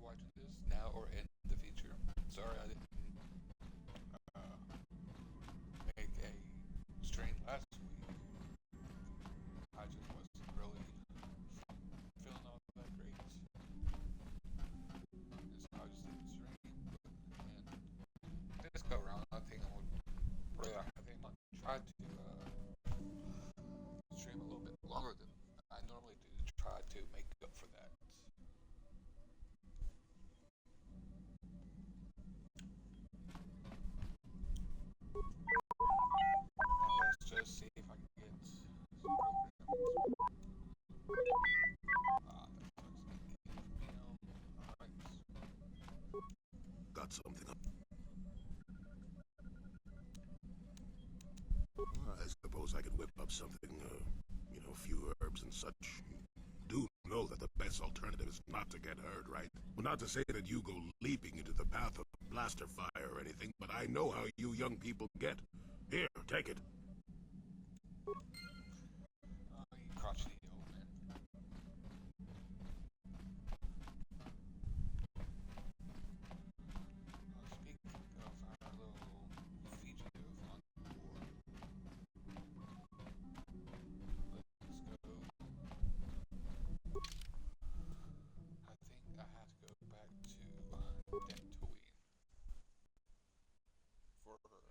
watching this now or in the future. Sorry I didn't make a stream last week. I just wasn't really feeling all that great. And so I just didn't stream. And this go around, I think I'm gonna try to stream a little bit longer than I normally do to try to make up for that. Now let's just see if I can get some programs. Got something up. I suppose I could whip up something, a few herbs and such. You do know that the best alternative is not to get hurt, right? Well, not to say that you go leaping into the path of blaster fire or anything, but I know how you young people get. Here, take it. You crotchety old man. Speaking of our little fugitive on board, let's go. I think I have to go back to Dantooine for her.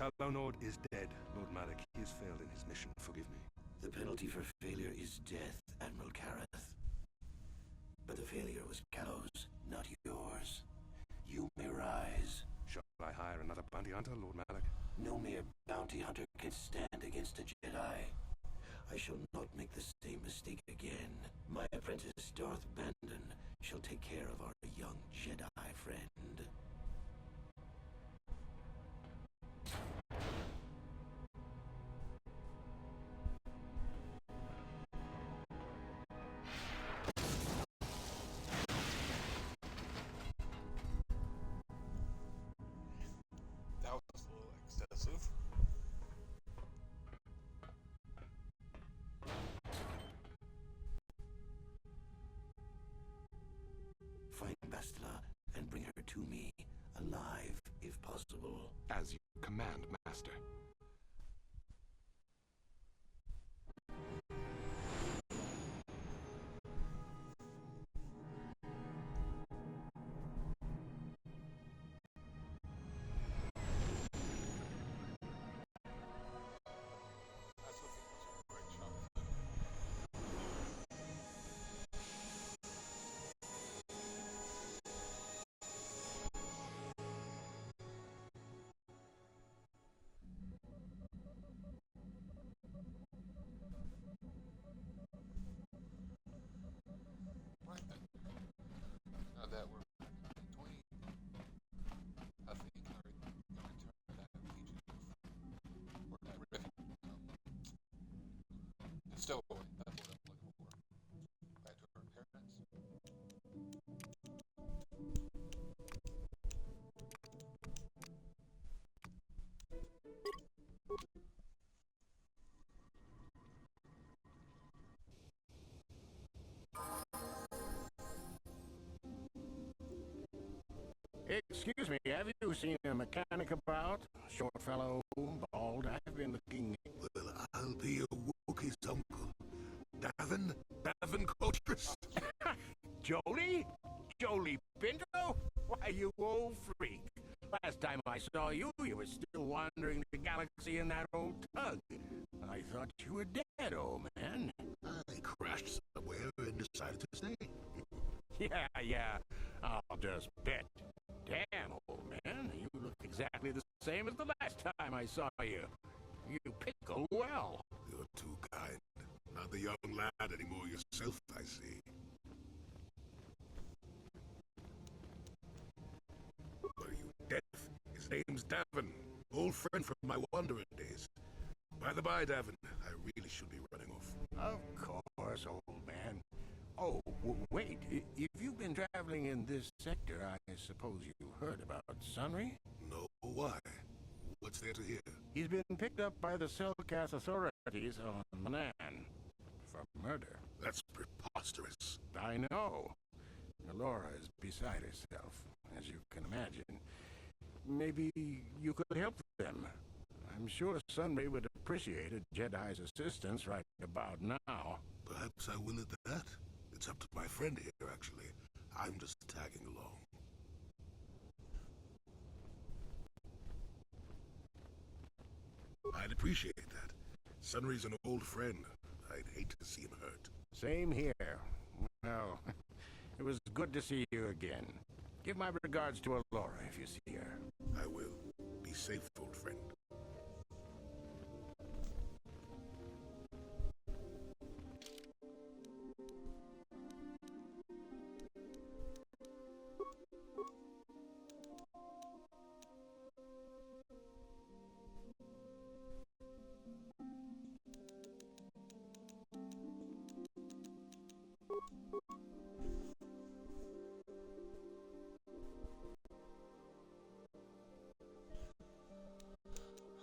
Kalonord is dead, Lord Malak. He has failed in his mission. Forgive me. The penalty for failure is death, Admiral Carth. But the failure was Callow's, not yours. You may rise. Shall I hire another bounty hunter, Lord Malak? No mere bounty hunter can stand against a Jedi. I shall not make the same mistake again. My apprentice, Darth Bandon, shall take care of our young Jedi friend. That was a little excessive. Find Bastila and bring her to me, alive if possible. As you command, Master. That's what he was a great shot. Right then. Now that we're back in Dantooine, I think I return that fugitive or that Revan. It's still away. That's what I'm looking for. Back to her parents. Excuse me, have you seen a mechanic about? Short fellow, bald, I've been looking... Well, I'll be your Wookiee's uncle. Davin Coatress. Jolie? Jolie Pinto? Why, you old freak. Last time I saw you, you were still wandering the galaxy in that old tug. I thought you were dead, old man. I crashed somewhere and decided to stay. Yeah, I'll just bet. Damn, old man, you look exactly the same as the last time I saw you. You pickle well. You're too kind. Not the young lad anymore yourself, I see. Are you deaf? His name's Davin. Old friend from my wandering days. By the by, Davin, I really should be running off. Of course, old man. Oh, wait. If you've been traveling in this sector, I suppose you heard about Sunry? No, why? What's there to hear? He's been picked up by the Selkath authorities on Manaan for murder. That's preposterous. I know. Laura is beside herself, as you can imagine. Maybe you could help them. I'm sure Sunray would appreciate a Jedi's assistance right about now. Perhaps I will at that. It's up to my friend here, actually. I'm just tagging along. I'd appreciate that. Sunry's an old friend. I'd hate to see him hurt. Same here. Well, it was good to see you again. Give my regards to Alora if you see her. I will. Be safe, old friend.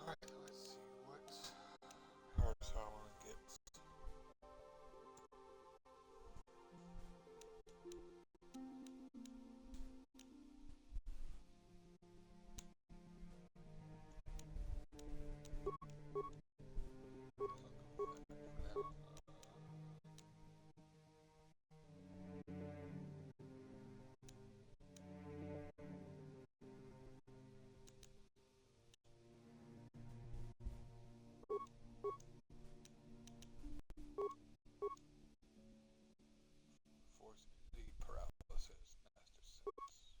Alright, let's see what Harris Howard gets. Force the paralysis, Master 6.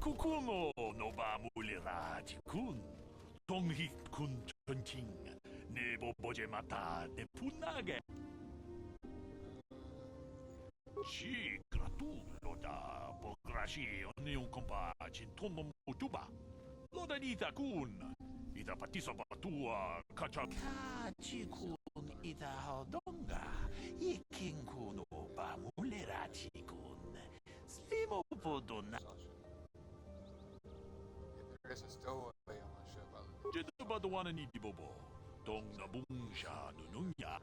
Kukuno no ba mulira jikun. Tonghit kun chonching. Nebo boje mata de punage. Ci gratullo da pokrashi oni un compa cintono mutuba. Loda nita kun. Ita patiso batua kacha. Kachi kun ita hodonga. Ikin kuno ba mulira jikun. Slimo podona. There is a stowaway on my ship. Jedi ba the one ni bobo. Dong na bungsha nununya.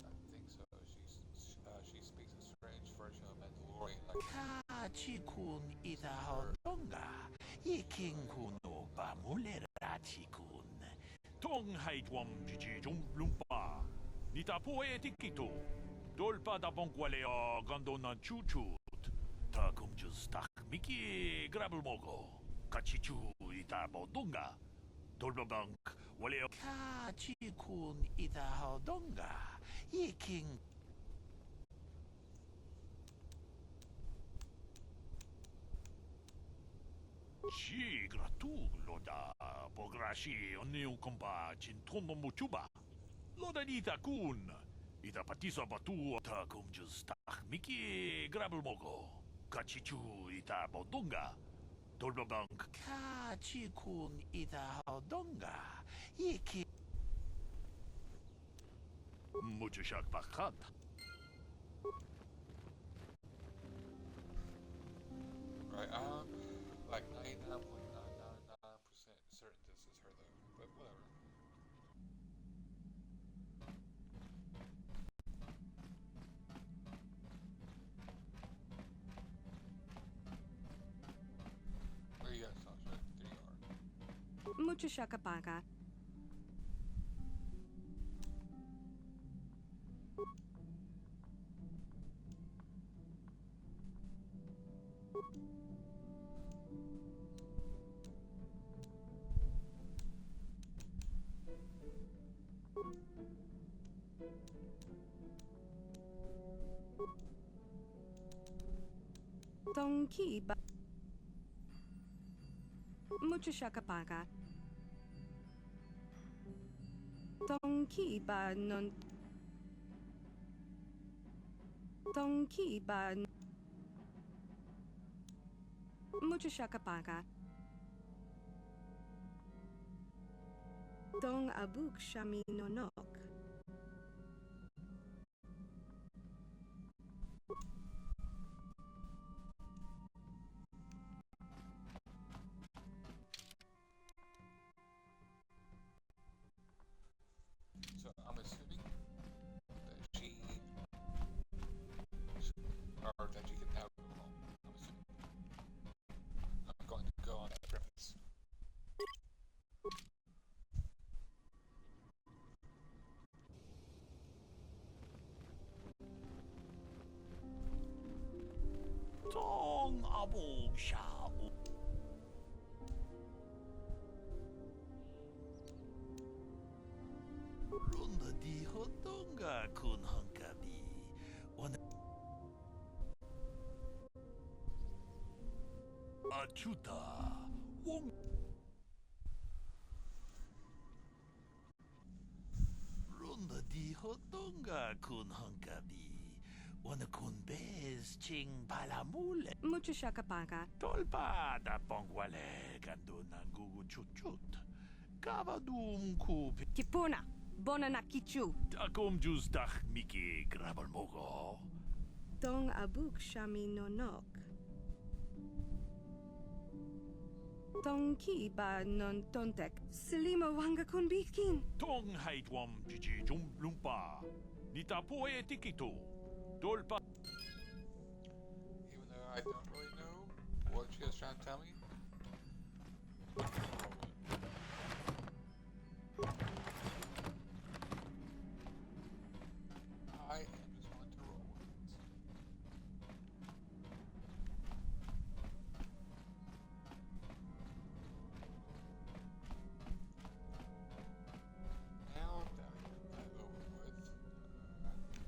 I think so. She speaks a strange version of Mandalorian. Like Kachi kun ita hodonga. Ikin kuno ba mulera chikun. Tong hai twam jiji jum lumpa. Nita poe tikito. Dolpa da bonqualea gandonan chuchut. Takum justak miki grabel mogo. Kachichu ita bodunga. Dolba bank waleo. Kachi kun ita hodonga. Iking. Ci gratullo da pograshi onni un compa cintono muchuba. Loda nita kun. Ita patisa batu takum justak miki grabel mogo. Kachichu ita bodunga. Dolba bank. Kachi kun ita hodonga. Iki. Mucho shak bakat. right, like 99.999% certain this is her though, but whatever. Where you at, Sasha? 3R. Mucho shakapaka. Donkey ba... Mucho shakapaka. Donkey ba non... Donkey ba... Mucho shakapaka. Dong abuk shami nonok. So I'm assuming that she, or that you can now go home. I'm assuming. I'm going to go on that premise. Tong abog siya. Runda di hodonga kun hankabi. Achuta. Wong. Runda di hodonga kun hankabi. Wana kun bez ching palamule. Mucho shakapaka. Tolpa da pongwale gando na gugu chut. Kavadum kupi. Kipuna. Bona na kichu. Takom jus dach miki grabal mogo. Dong abuk shami nonok. Donkey ba non tontek. Selima wanga kun bikin. Tong haitwam jiji jum lumpa. Nita poe tikito. Tolpa. Even though I don't really know what she was trying to tell me. I am just going to roll with it. Now that I get that over with, actually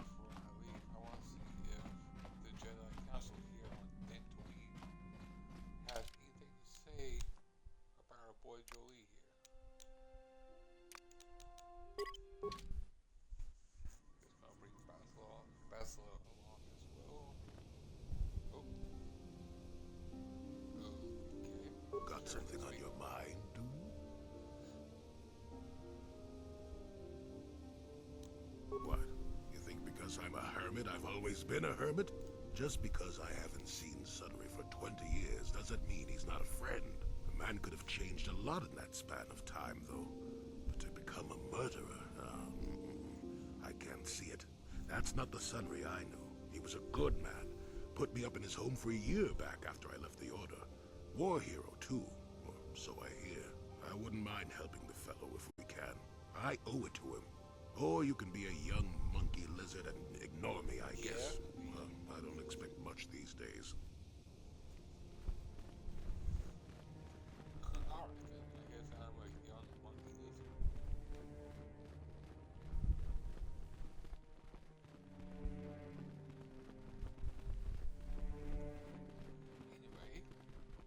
before I leave, I want to see if the Jedi Council here on Dantooine has anything to say about our boy Jolie here. Just gonna bring Bastila along as well. Oh. Okay. Got something on your mind, dude? What? You think because I'm a hermit, I've always been a hermit? Just because I haven't seen Sunray for 20 years doesn't mean he's not a friend. The man could have changed a lot in that span of time, though. But to become a murderer, I can't see it. That's not the Sunray I knew. He was a good man. Put me up in his home for a year back after I left the Order. War hero, too. Or so I hear. I wouldn't mind helping the fellow if we can. I owe it to him. Or you can be a young monkey lizard and ignore me, I guess. Well, I don't expect much these days. Alright then, I guess I'm a young monkey lizard. Anyway,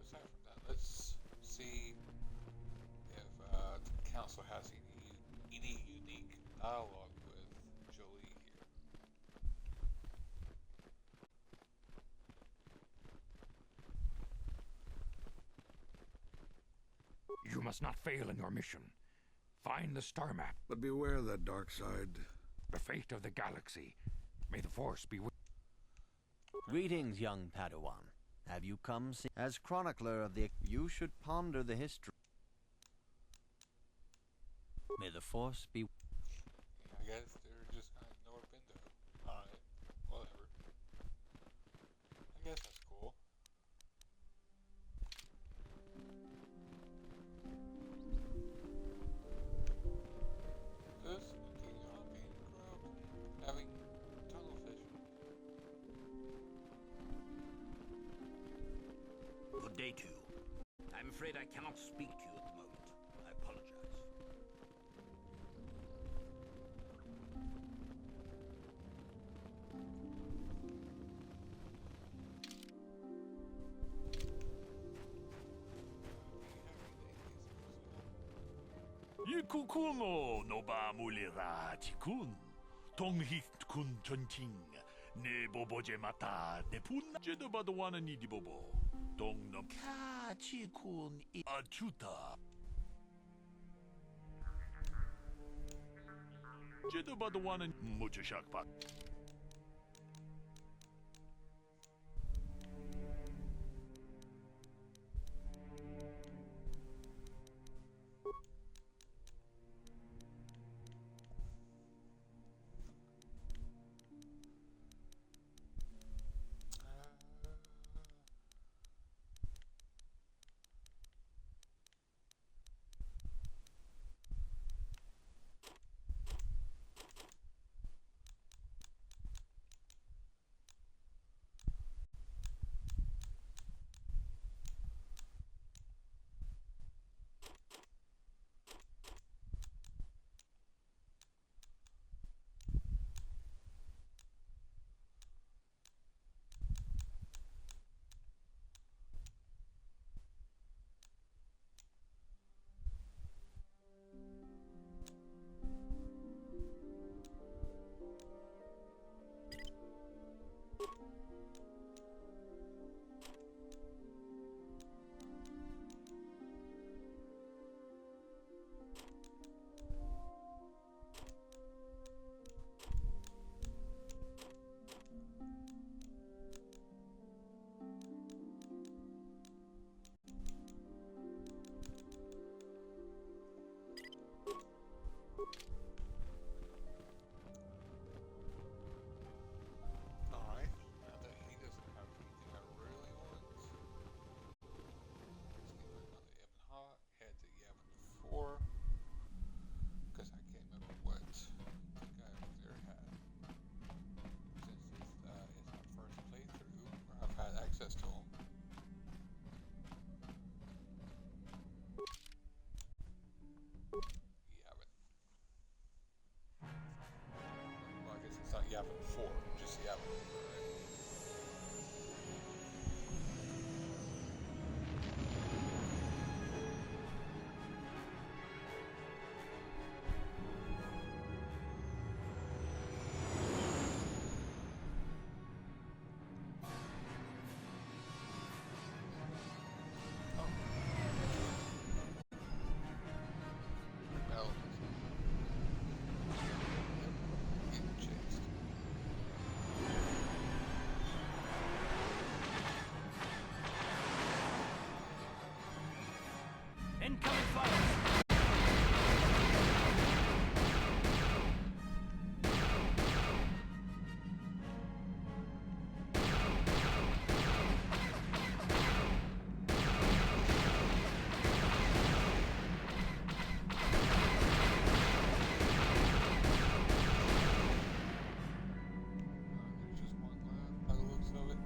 aside from that, let's see if the council has any unique dialogue with Jolie here. You must not fail in your mission. Find the star map, But beware that dark side. the fate of the galaxy. May the Force be with Greetings, young Padawan. Have you come as chronicler of the... You should ponder the history. May the Force be... I guess they're just gonna ignore Bindo. Alright, whatever. I guess that's cool. Just continue on being corrupt, having tunnel vision. Good day to you. I'm afraid I cannot speak to you at the moment. I apologize. Ikukuno no ba mulera tikun. Tonghit kun chonting. Ne boboje mata ne pun jedobadwana ni di bobo. Dong no ka chikun achuta. Jedobadwana mucho shakpat. Alright, now that he doesn't have anything I really want, let's get back on the Ebon Hawk, head to Yavin 4, because I can't remember what the guy over there had. Since it's my first playthrough, where I've had access to him. Yavin. Well, I guess it's not Yavin 4, just Yavin. Well, getting chased. Incoming fire! There's just one left by the looks of it.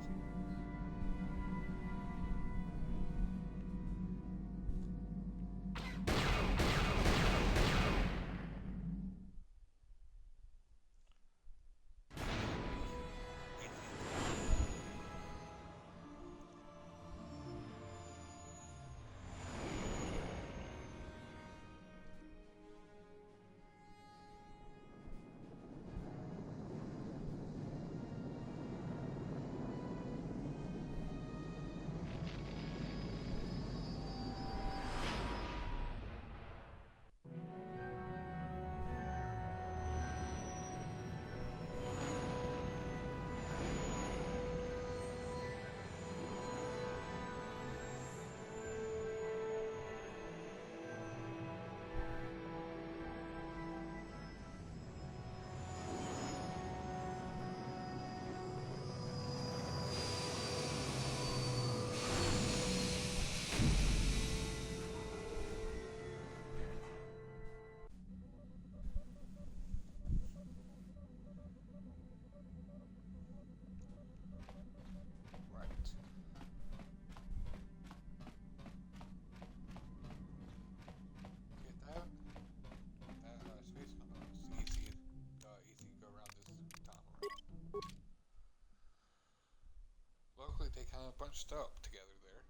Right. Get that? That space combo is easy. Easy to go around this time around. Luckily, they kind of bunched up together there.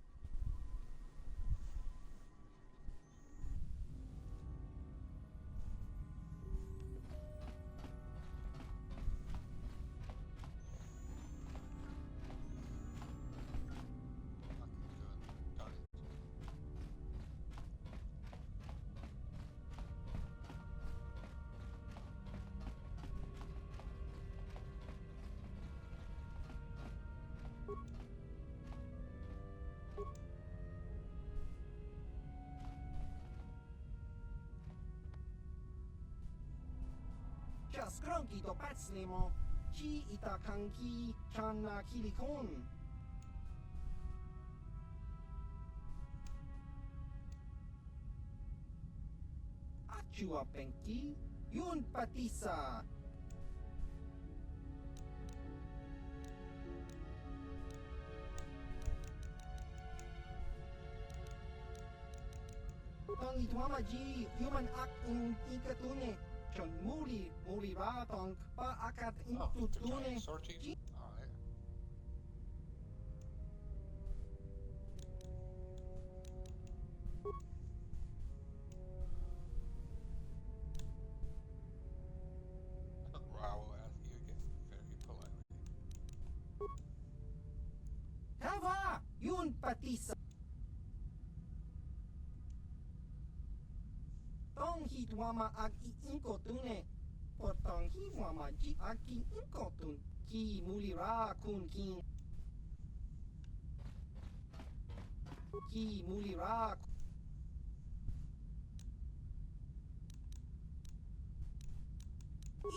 Kicha skronki to patslimo. Chi itakanki chana kilikon. Achua penki. Yun patisa. Tong itwama ji human ak ikatune. Chon muli ra tong pa akat Oh, they're intutune. giant sorting. Alright. I will ask you again, very politely. Hava! Yun patisa! Tong hitwama ag iinkotune. Potong hitwama ji ag iinkotun. Ki mulira kun kin. Ki mulira.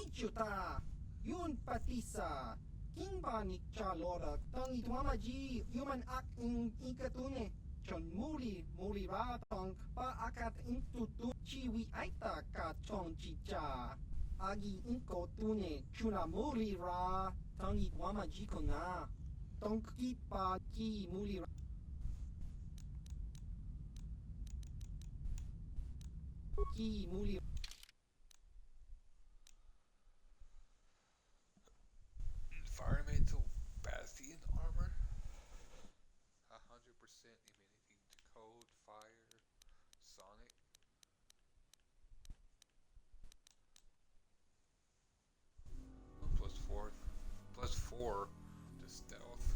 Ichuta! Yun patisa! Kimba ni Chalora. Tong itwama ji human ak inkatune. Chon muli ra tong pa akat intutu chiwi aita ka chon chicha. Agi inkotune chuna muli ra tong itwama ji kona. Tong kipa ki muli ra. Ki muli ra. Environmental Bastion armor. 100% immunity to cold, fire, sonic. +4. +4 to stealth.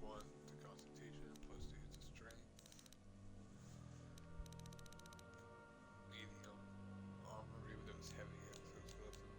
+1 to constitution. +2 to strength. Medium armor, even though it's heavy exoskeleton.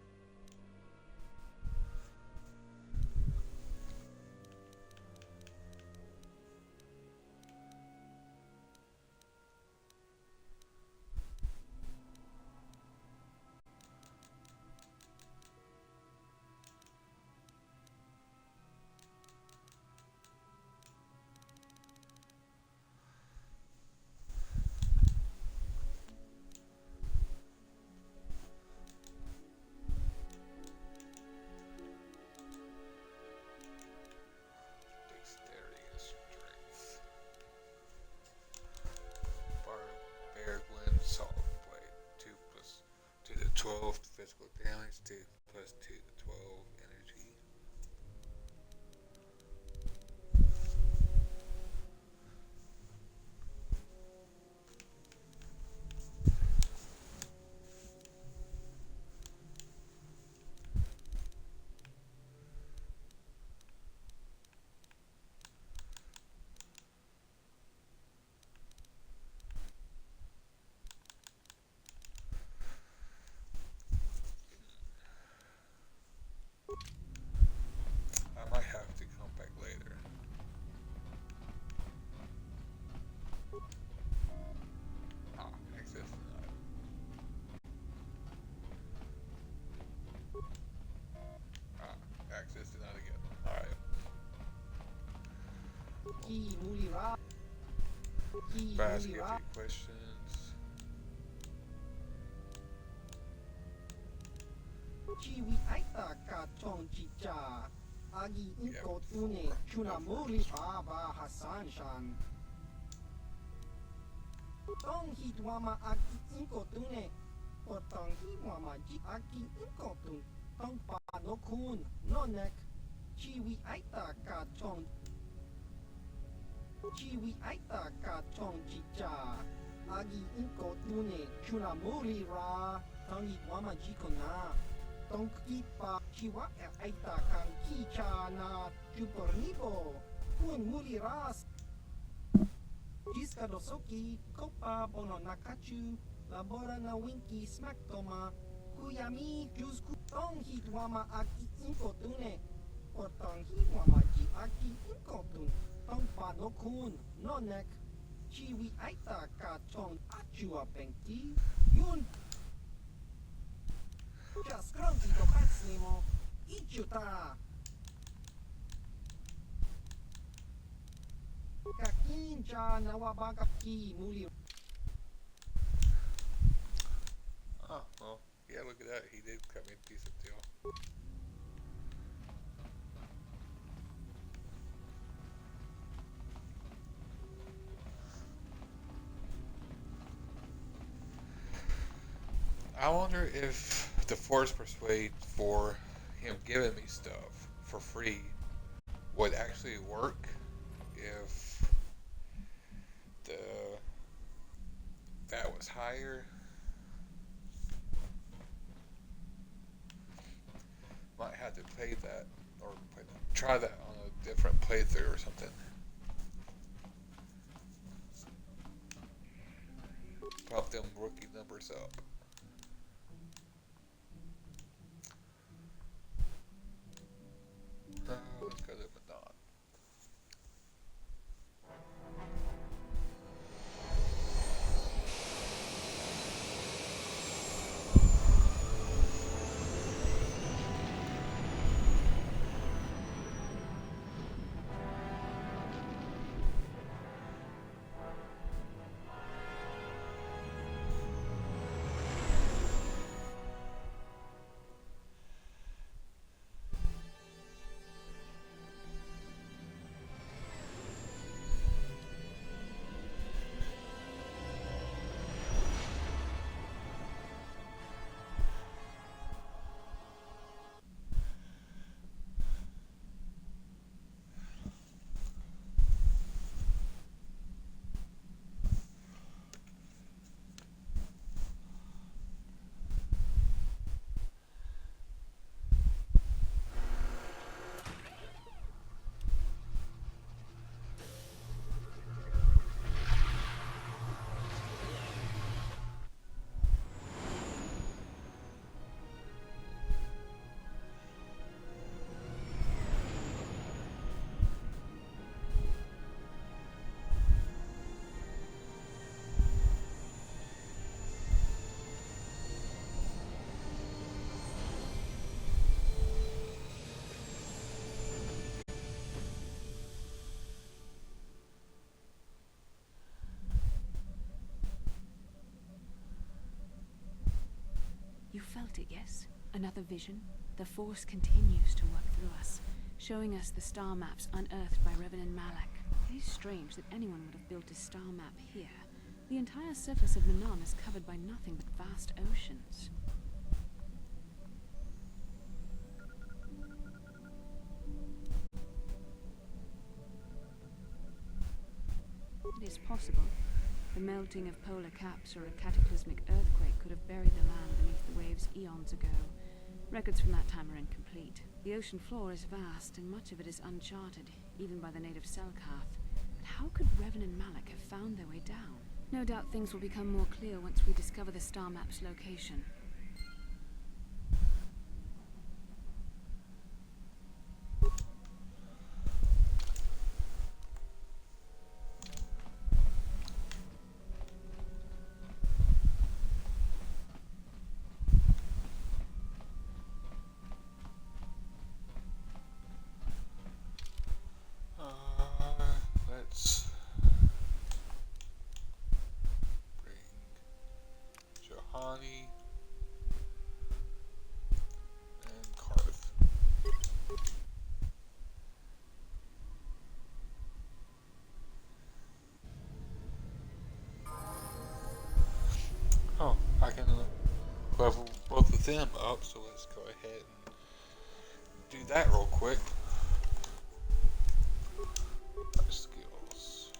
Dexterity and strength. Bear Salt Blade. 2 plus 2 to 12 physical damage, 2 plus 2 to 12 energy. I might have to come back later. Access denied. Access denied again. Alright. Ki muli ra. Ki Fast, muli get ra. 3 questions. Chiwi aita ka chon chicha. Agi inkotune chuna muli aba Hasan Shan. Tong hitwama agi inkotune. Potong hitwama ji agi inkotun. Tong panokun nonek. Chiwi aita ka chon. Chiwi aita ka chon chicha. Agi inkotune chuna muli ra. Tong hitwama ji kona. Tong kipa chiwa aita kang kicha na jupornibo kun muli ras jiska dosoki kopa bono nakachu labora na winki smaktoma kuyami jusku tong hitwama aki inkotune potong hitwama ji aki inkotun tong panokun nonek Chiwi aita ka chong achua penki. Yun. Just grunty to patslimo. Ichuta. Kakincha nawabaga ki muli. Oh, well, yeah, look at that. He did cut me a decent deal. I wonder if the Force Persuade for him giving me stuff for free would actually work if the that was higher. Might have to play that or try that on a different playthrough or something. Pump them rookie numbers up. Let's go to Manaan. You felt it, yes? Another vision? The Force continues to work through us, showing us the star maps unearthed by Revan and Malak. It is strange that anyone would have built a star map here. The entire surface of Manaan is covered by nothing but vast oceans. It is possible. The melting of polar caps or a cataclysmic earthquake could have buried the land beneath the waves eons ago. Records from that time are incomplete. The ocean floor is vast, and much of it is uncharted, even by the native Selkarth. But how could Revan and Malak have found their way down? No doubt things will become more clear once we discover the star map's location. Let's bring Johanny and Carth. Oh, I can level both of them up, so let's go ahead and do that real quick. Skills.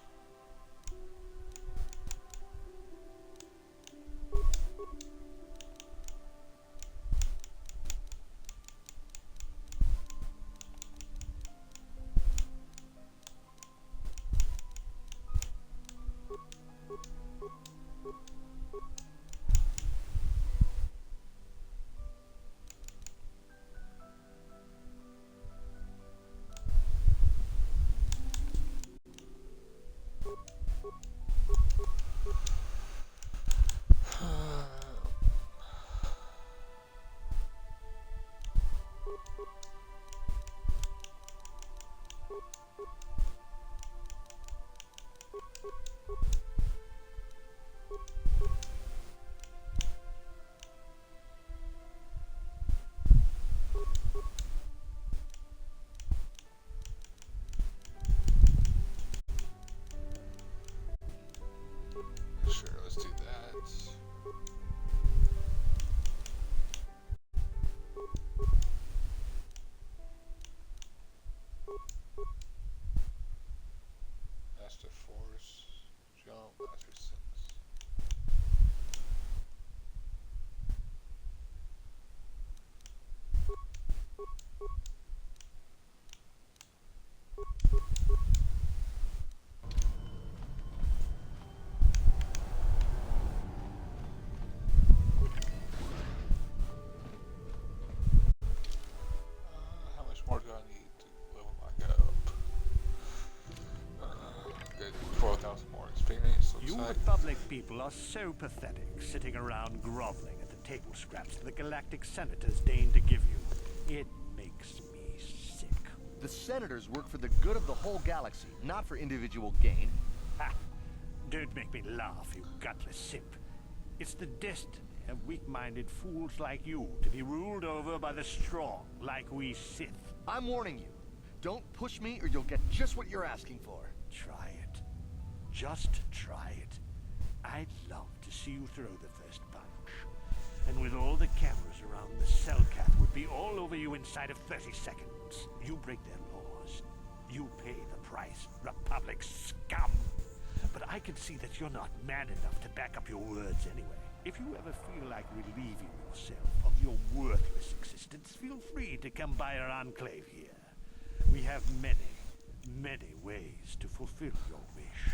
people are so pathetic, sitting around groveling at the table scraps the galactic senators deign to give you. It makes me sick. The senators work for the good of the whole galaxy, not for individual gain. Ha! Don't make me laugh, you gutless simp. It's the destiny of weak-minded fools like you to be ruled over by the strong, like we Sith. I'm warning you. Don't push me or you'll get just what you're asking for. Try it. Just try it. I'd love to see you throw the first punch. And with all the cameras around, the Cellcath would be all over you inside of 30 seconds. You break their laws. You pay the price, Republic scum. But I can see that you're not man enough to back up your words anyway. If you ever feel like relieving yourself of your worthless existence, feel free to come by our enclave here. We have many, many ways to fulfill your wish.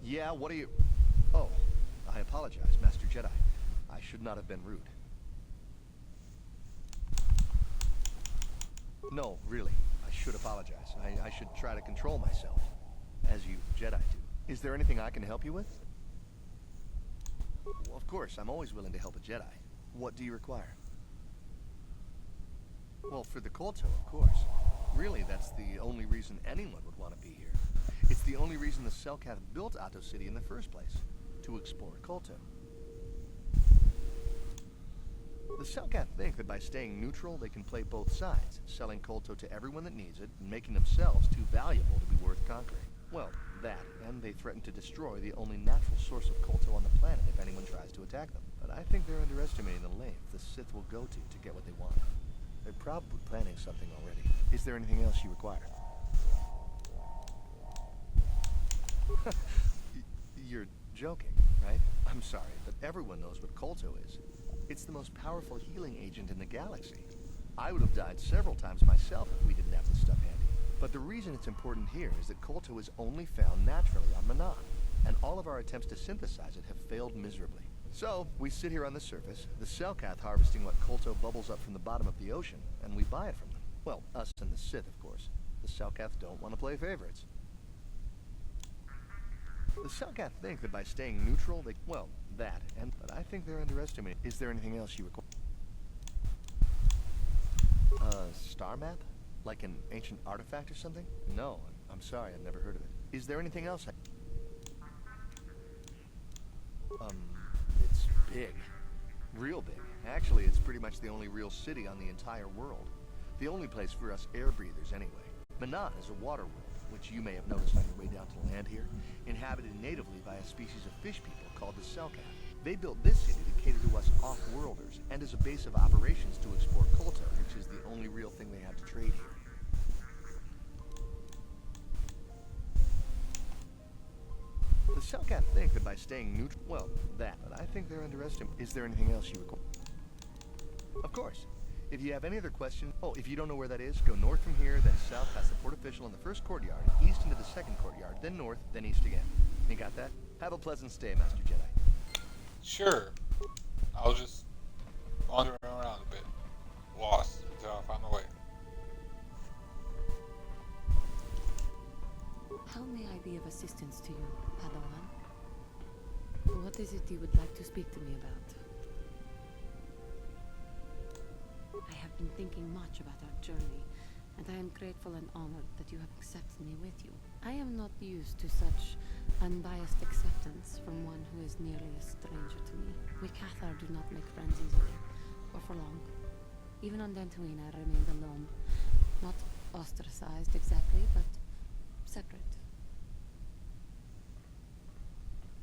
Yeah, what are you... Oh, I apologize, Master Jedi. I should not have been rude. No, really, I should apologize. I should try to control myself, as you Jedi do. Is there anything I can help you with? Well, of course, I'm always willing to help a Jedi. What do you require? Well, for the KOTOR, of course. Really, that's the only reason anyone would want to be here. It's the only reason the Cellcath built Ahto City in the first place, to explore KOTOR. The Cellcath think that by staying neutral, they can play both sides, selling KOTOR to everyone that needs it, and making themselves too valuable to be worth conquering. Well, that, and they threaten to destroy the only natural source of KOTOR on the planet if anyone tries to attack them. But I think they're underestimating the length the Sith will go to get what they want. They're probably planning something already. Is there anything else you require? You're joking, right? I'm sorry, but everyone knows what KOTOR is. It's the most powerful healing agent in the galaxy. I would have died several times myself if we didn't have this stuff handy. But the reason it's important here is that KOTOR is only found naturally on Manaan, and all of our attempts to synthesize it have failed miserably. So, we sit here on the surface, the Cellcath harvesting what KOTOR bubbles up from the bottom of the ocean, and we buy it from them. Well, us and the Sith, of course. The Cellcath don't want to play favorites. The Cellcath think that by staying neutral, they... Well, that, and... But I think they're underestimating. Is there anything else you require? Star map? Like an ancient artifact or something? No, I'm sorry, I've never heard of it. Is there anything else it's big. Real big. Actually, it's pretty much the only real city on the entire world. The only place for us air breathers, anyway. Manaan is a water world, which you may have noticed on your way down to land here, inhabited natively by a species of fish people called the Cellcath. They built this city to cater to us off-worlders, and as a base of operations to explore KOTOR, which is the only real thing they have to trade here. The Cellcath think that by staying neutral... Well, that, but I think they're underestimating. Is there anything else you require? Of course. If you have any other questions... Oh, if you don't know where that is, go north from here, then south past the port official in the first courtyard, east into the second courtyard, then north, then east again. You got that? Have a pleasant stay, Master Jedi. Sure. I'll just wander around a bit. Lost until I find the way. How may I be of assistance to you, Padawan? What is it you would like to speak to me about? I have been thinking much about our journey, and I am grateful and honored that you have accepted me with you. I am not used to such unbiased acceptance from one who is nearly a stranger to me. We Cathar do not make friends easily, or for long. Even on Dantooine I remained alone. Not ostracized exactly, but separate.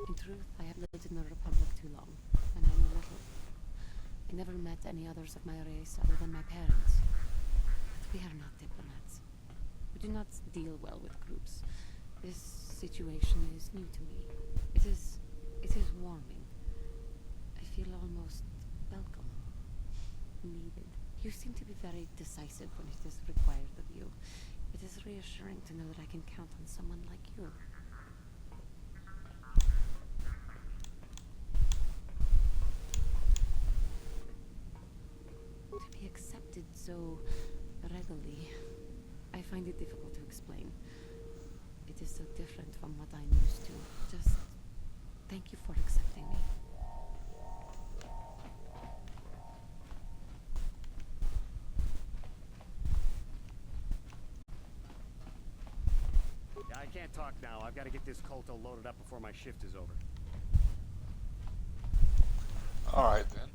In truth, I have lived in the Republic too long, and I know little. I never met any others of my race other than my parents. But we are not diplomats. We do not deal well with groups. This situation is new to me. It is warming. I feel almost welcome. Needed. You seem to be very decisive when it is required of you. It is reassuring to know that I can count on someone like you. To be accepted so readily, I find it difficult to explain. It is so different from what I'm used to. Just thank you for accepting me. Yeah, I can't talk now. I've got to get this Kolto loaded up before my shift is over. Alright then.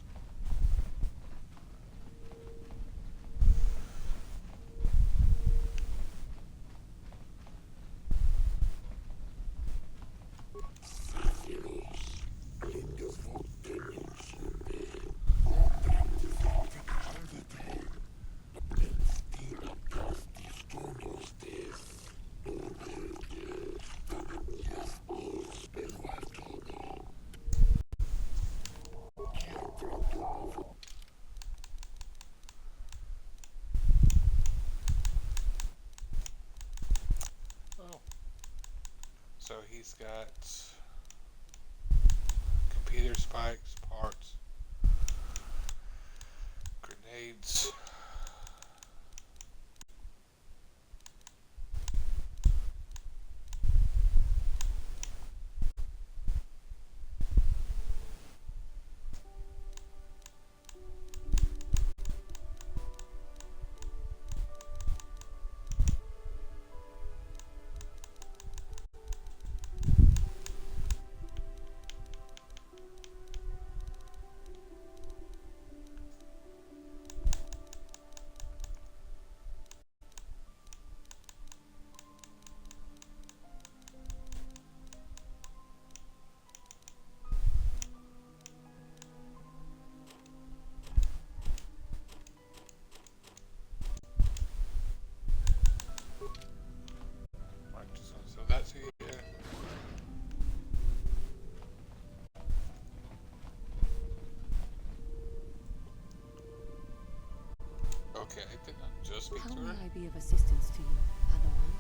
So he's got computer spikes, parts, grenades. So that's here. Okay, did not just speak How to may her. I be of assistance to you, Padawan?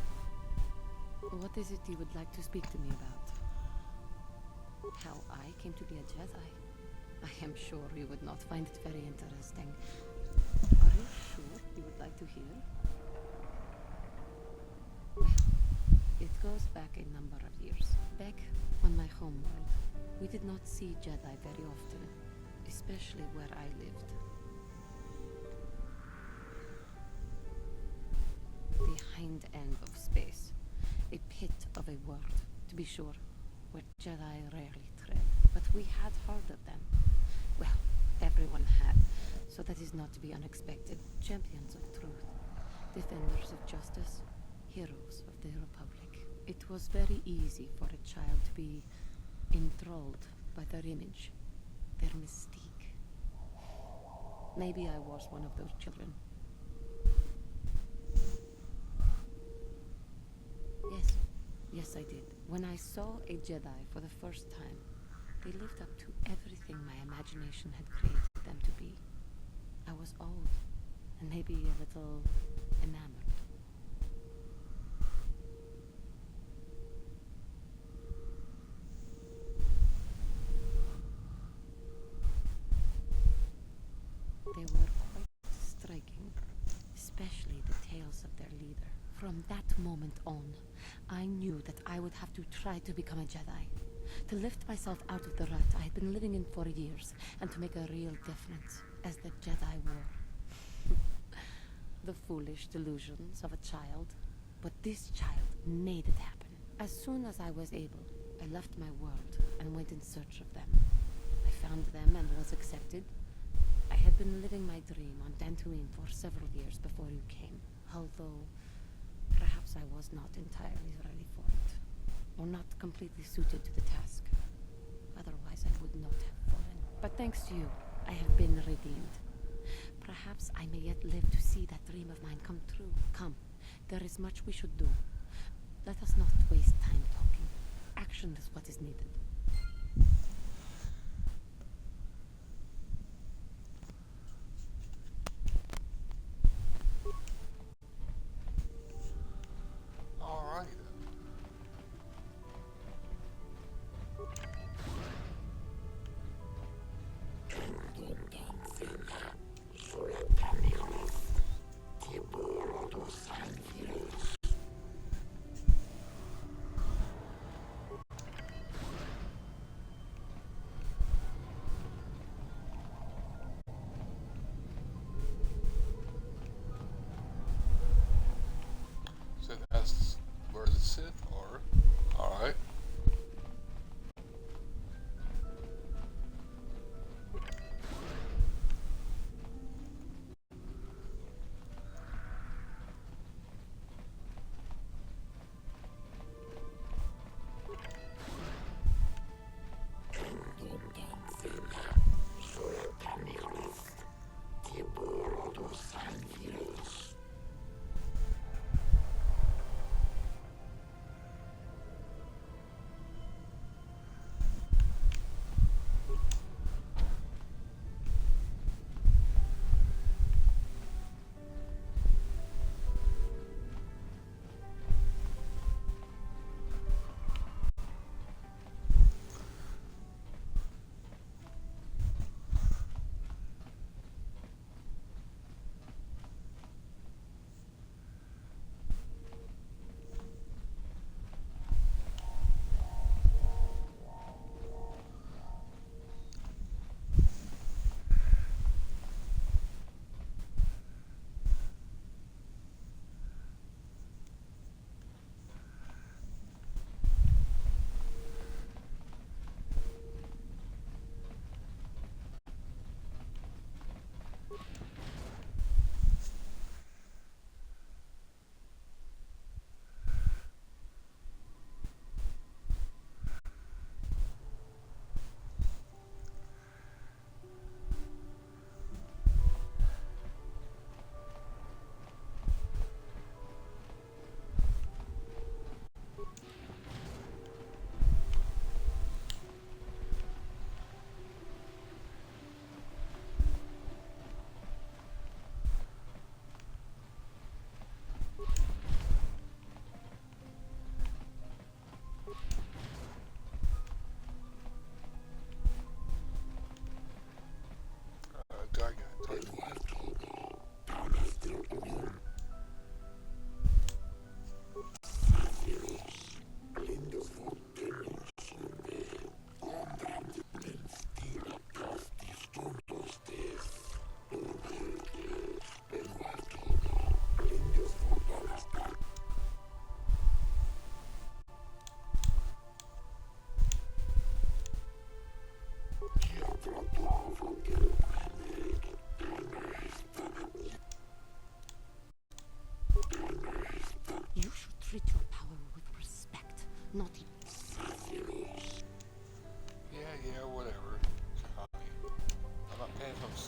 What is it you would like to speak to me about? How I came to be a Jedi? I am sure you would not find it very interesting. Are you sure you would like to hear? Well, it goes back a number of years. Back on my homeworld, we did not see Jedi very often, especially where I lived. The hind end of space. A pit of a world, to be sure, where Jedi rarely tread. But we had heard of them. Well, everyone had, so that is not to be unexpected. Champions of truth, defenders of justice, heroes of the Republic. It was very easy for a child to be enthralled by their image, their mystique. Maybe I was one of those children. Yes, I did. When I saw a Jedi for the first time, they lived up to everything my imagination had created them to be. I was awed, and maybe a little enamored. They were quite striking, especially the tales of their leader. From that moment on, I knew that I would have to try to become a Jedi. To lift myself out of the rut I had been living in for years, and to make a real difference, as the Jedi were. The foolish delusions of a child. But this child made it happen. As soon as I was able, I left my world and went in search of them. I found them and was accepted. I had been living my dream on Dantooine for several years before you came, although perhaps I was not entirely ready for it, or not completely suited to the task. Otherwise, I would not have fallen. But thanks to you, I have been redeemed. Perhaps I may yet live to see that dream of mine come true. Come, there is much we should do. Let us not waste time talking. Action is what is needed.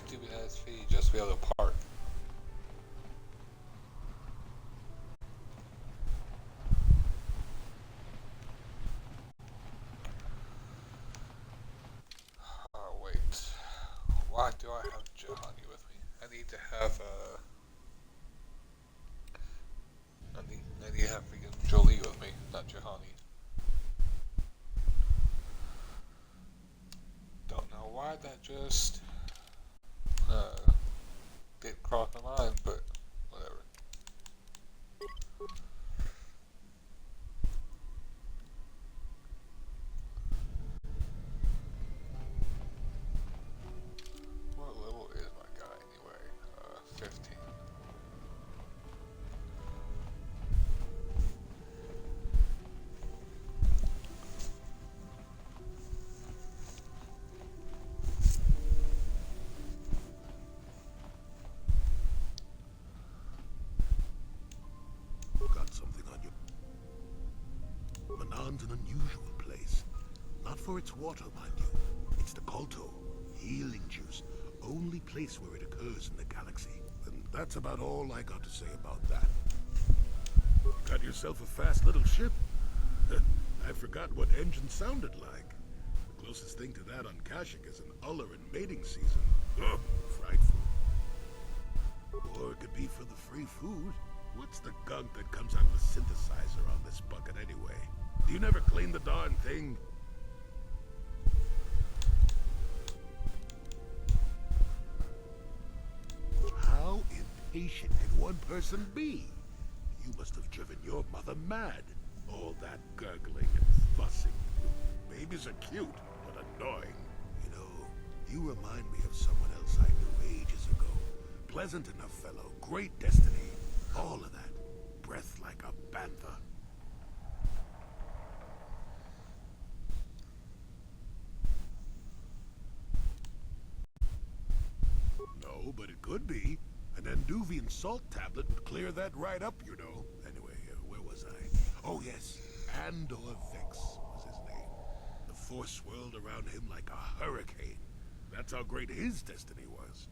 stupid ass fee just to be able to park. Oh wait, why do I have Jahani with me? I need to have I need to have freaking Jolie with me, not Jahani. Don't know why that just didn't cross my mind, but whatever. What level is my guy anyway? 15. Got something on you. Manaan's an unusual place. Not for its water, mind you. It's the KOTOR, healing juice. Only place where it occurs in the galaxy. And that's about all I got to say about that. You got yourself a fast little ship. I forgot what engine sounded like. The closest thing to that on Kashyyyk is an uller in mating season. Ugh, frightful. Or it could be for the free food. What's the gunk that comes out of the synthesizer on this bucket anyway? Do you never clean the darn thing? How impatient can one person be? You must have driven your mother mad. All that gurgling and fussing. Babies are cute, but annoying. You know, you remind me of someone else I knew ages ago. Pleasant enough fellow, great destiny. All of that. Breath like a panther. No, but it could be. An Anduvian salt tablet would clear that right up, you know. Anyway, where was I? Oh yes, Andor Vex was his name. The Force swirled around him like a hurricane. That's how great his destiny was.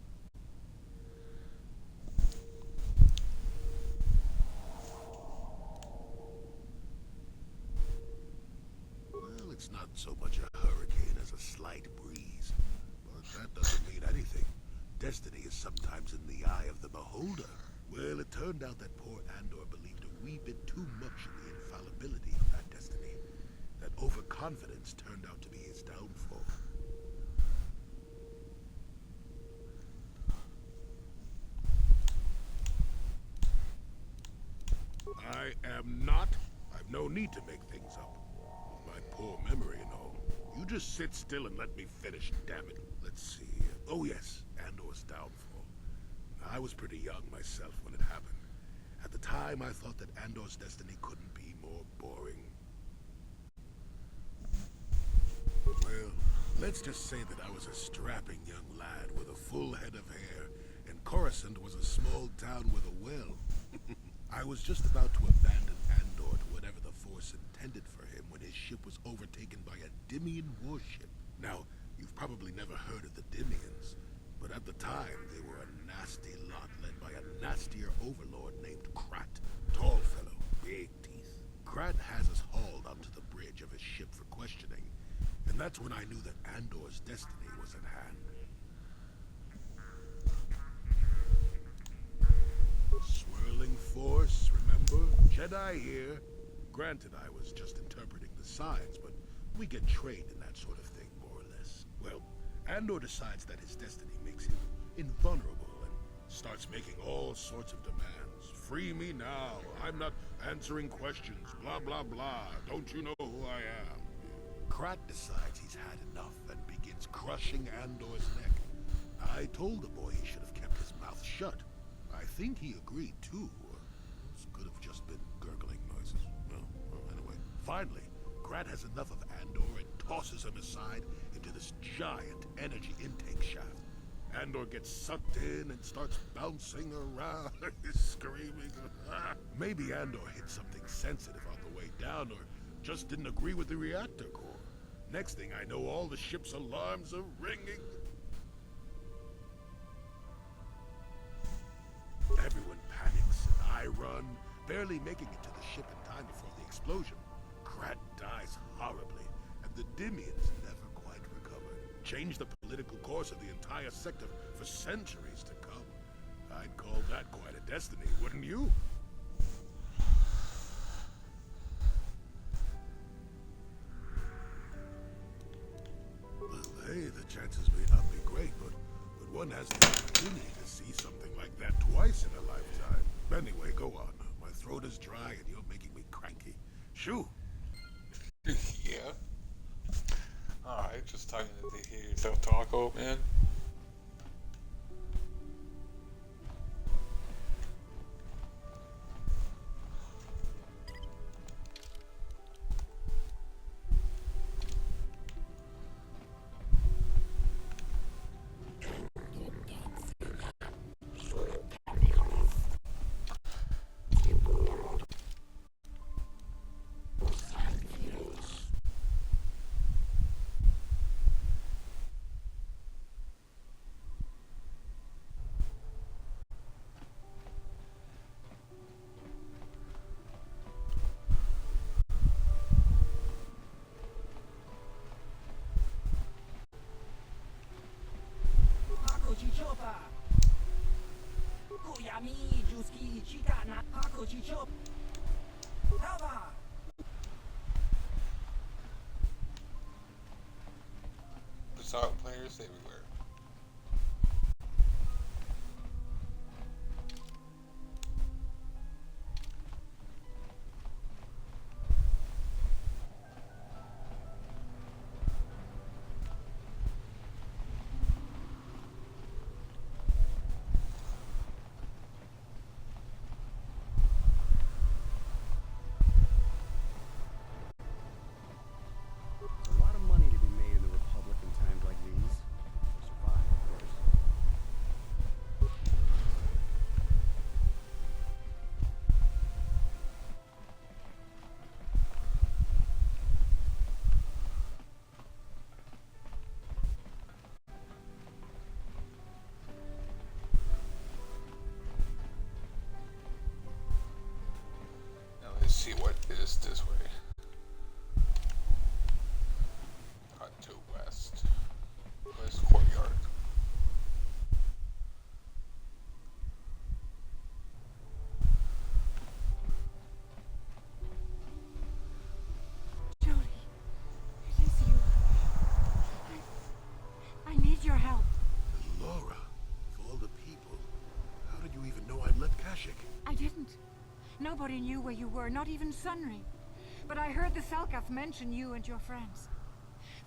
Well, it's not so much a hurricane as a slight breeze. But that doesn't mean anything. Destiny is sometimes in the eye of the beholder. Well, it turned out that poor Andor believed a wee bit too much in the infallibility of that destiny. That overconfidence turned out to be his downfall. I am not. I've no need to make things up. With my poor memory and all. You just sit still and let me finish, damn it. Let's see. Oh yes, Andor's downfall. I was pretty young myself when it happened. At the time, I thought that Andor's destiny couldn't be more boring. Well, let's just say that I was a strapping young lad with a full head of hair, and Coruscant was a small town with a well. I was just about to abandon Andor to whatever the Force intended for him when his ship was overtaken by a Dimian warship. Now, you've probably never heard of the Dimians, but at the time they were a nasty lot led by a nastier overlord named Krat. Tall fellow, big teeth. Krat has us hauled onto the bridge of his ship for questioning, and that's when I knew that Andor's destiny was at hand. Swirling Force, remember? Jedi here. Granted, I was just interpreting the signs, but we get trained in that sort of thing, more or less. Well, Andor decides that his destiny makes him invulnerable and starts making all sorts of demands. Free me now. I'm not answering questions. Blah, blah, blah. Don't you know who I am? Krat decides he's had enough and begins crushing Andor's neck. I told the boy he should have kept his mouth shut. I think he agreed too. This could have just been gurgling noises. Well, anyway. Finally, Krat has enough of Andor and tosses him aside into this giant energy intake shaft. Andor gets sucked in and starts bouncing around, screaming. Maybe Andor hit something sensitive on the way down, or just didn't agree with the reactor core. Next thing I know, all the ship's alarms are ringing. barely making it to the ship in time before the explosion. Krat dies horribly, and the Dimians never quite recover. Change the political course of the entire sector for centuries to come. I'd call that quite a destiny, wouldn't you? Well, hey, the chances may not be great, but one has the opportunity to see something like that twice in a lifetime. Anyway, go on. My throat is dry and you're making me cranky. Shoo! Yeah. Alright, just talking to hear yourself talk, old man. Assault players everywhere. A lot of money to be made in the Republic in times like these. Survive, of course. Now let's see what is this way. To west. West courtyard. Jody, it is you. I need your help. Laura, of all the people, how did you even know I'd left Kashyyyk? I didn't. Nobody knew where you were, not even Sunry. But I heard the Selkath mention you and your friends.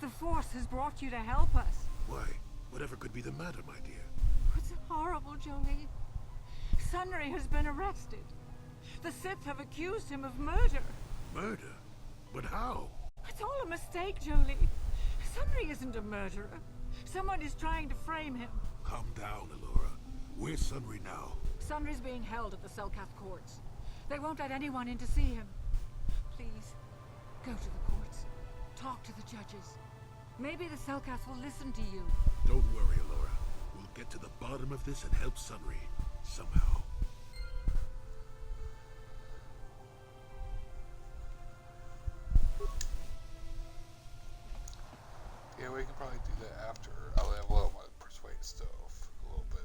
The Force has brought you to help us. Why? Whatever could be the matter, my dear? It's horrible, Jolie. Sunry has been arrested. The Sith have accused him of murder. Murder? But how? It's all a mistake, Jolie. Sunry isn't a murderer. Someone is trying to frame him. Calm down, Alora. Where's Sunry now? Sunry's being held at the Selkath courts. They won't let anyone in to see him. Please, go to the courts. Talk to the judges. Maybe the Selkath will listen to you. Don't worry, Alora. We'll get to the bottom of this and help Sunry. Somehow. Yeah, we can probably do that after I level up my persuade stuff a little bit.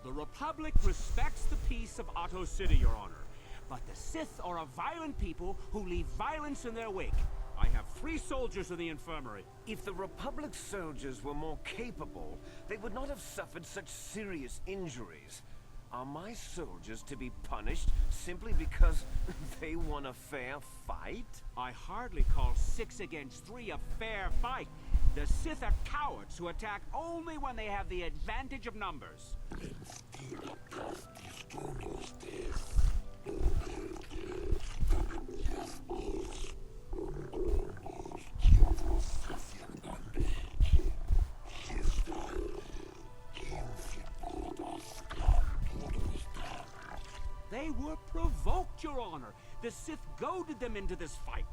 The Republic respects the peace of Otto City, Your Honor. But the Sith are a violent people who leave violence in their wake. I have 3 soldiers in the infirmary. If the Republic soldiers were more capable, they would not have suffered such serious injuries. Are my soldiers to be punished simply because they won a fair fight? I hardly call 6 against 3 a fair fight. The Sith are cowards who attack only when they have the advantage of numbers. They were provoked, Your Honor. The Sith goaded them into this fight.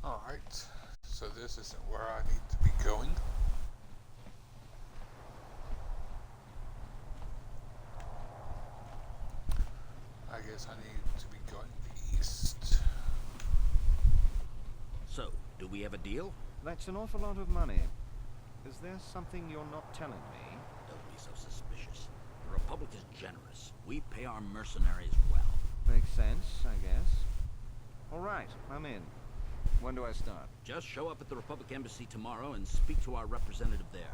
Alright, so this isn't where I need to be going. I guess I need to be going east. So, do we have a deal? That's an awful lot of money. Is there something you're not telling me? Don't be so suspicious. The Republic is generous. We pay our mercenaries well. Makes sense, I guess. All right, I'm in. When do I start? Just show up at the Republic Embassy tomorrow and speak to our representative there.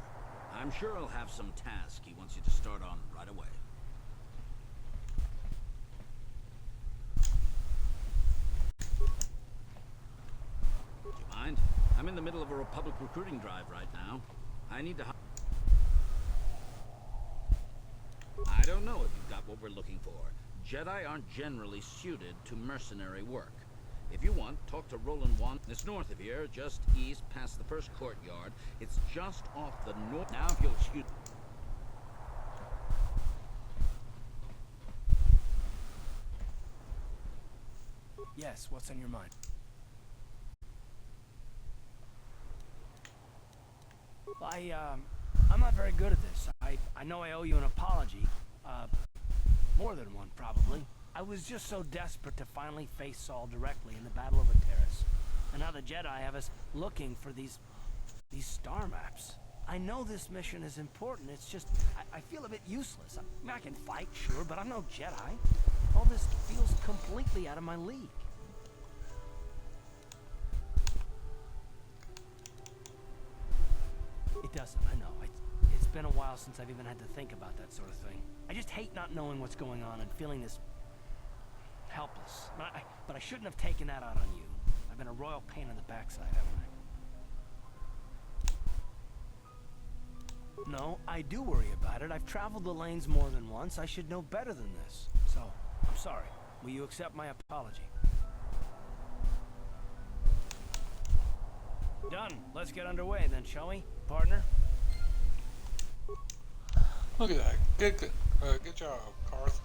I'm sure he'll have some task he wants you to start on right away. Do you mind? I'm in the middle of a Republic recruiting drive right now. I need to... I don't know if you've got what we're looking for. Jedi aren't generally suited to mercenary work. If you want, talk to Roland-One. It's north of here, just east past the first courtyard. It's just off the north... Now, if you'll excuse... Yes, what's on your mind? Well, I'm not very good at this. I know I owe you an apology. More than one, probably. I was just so desperate to finally face Saul directly in the Battle of Taris. And now the Jedi have us looking for these star maps. I know this mission is important, it's just, I feel a bit useless. I mean, I can fight, sure, but I'm no Jedi. All this feels completely out of my league. It doesn't, I know. It's been a while since I've even had to think about that sort of thing. I just hate not knowing what's going on and feeling this helpless. But I shouldn't have taken that out on you. I've been a royal pain in the backside, haven't I? No, I do worry about it. I've traveled the lanes more than once. I should know better than this. So, I'm sorry. Will you accept my apology? Done. Let's get underway then, shall we, partner? Look at that. Good job, Carth.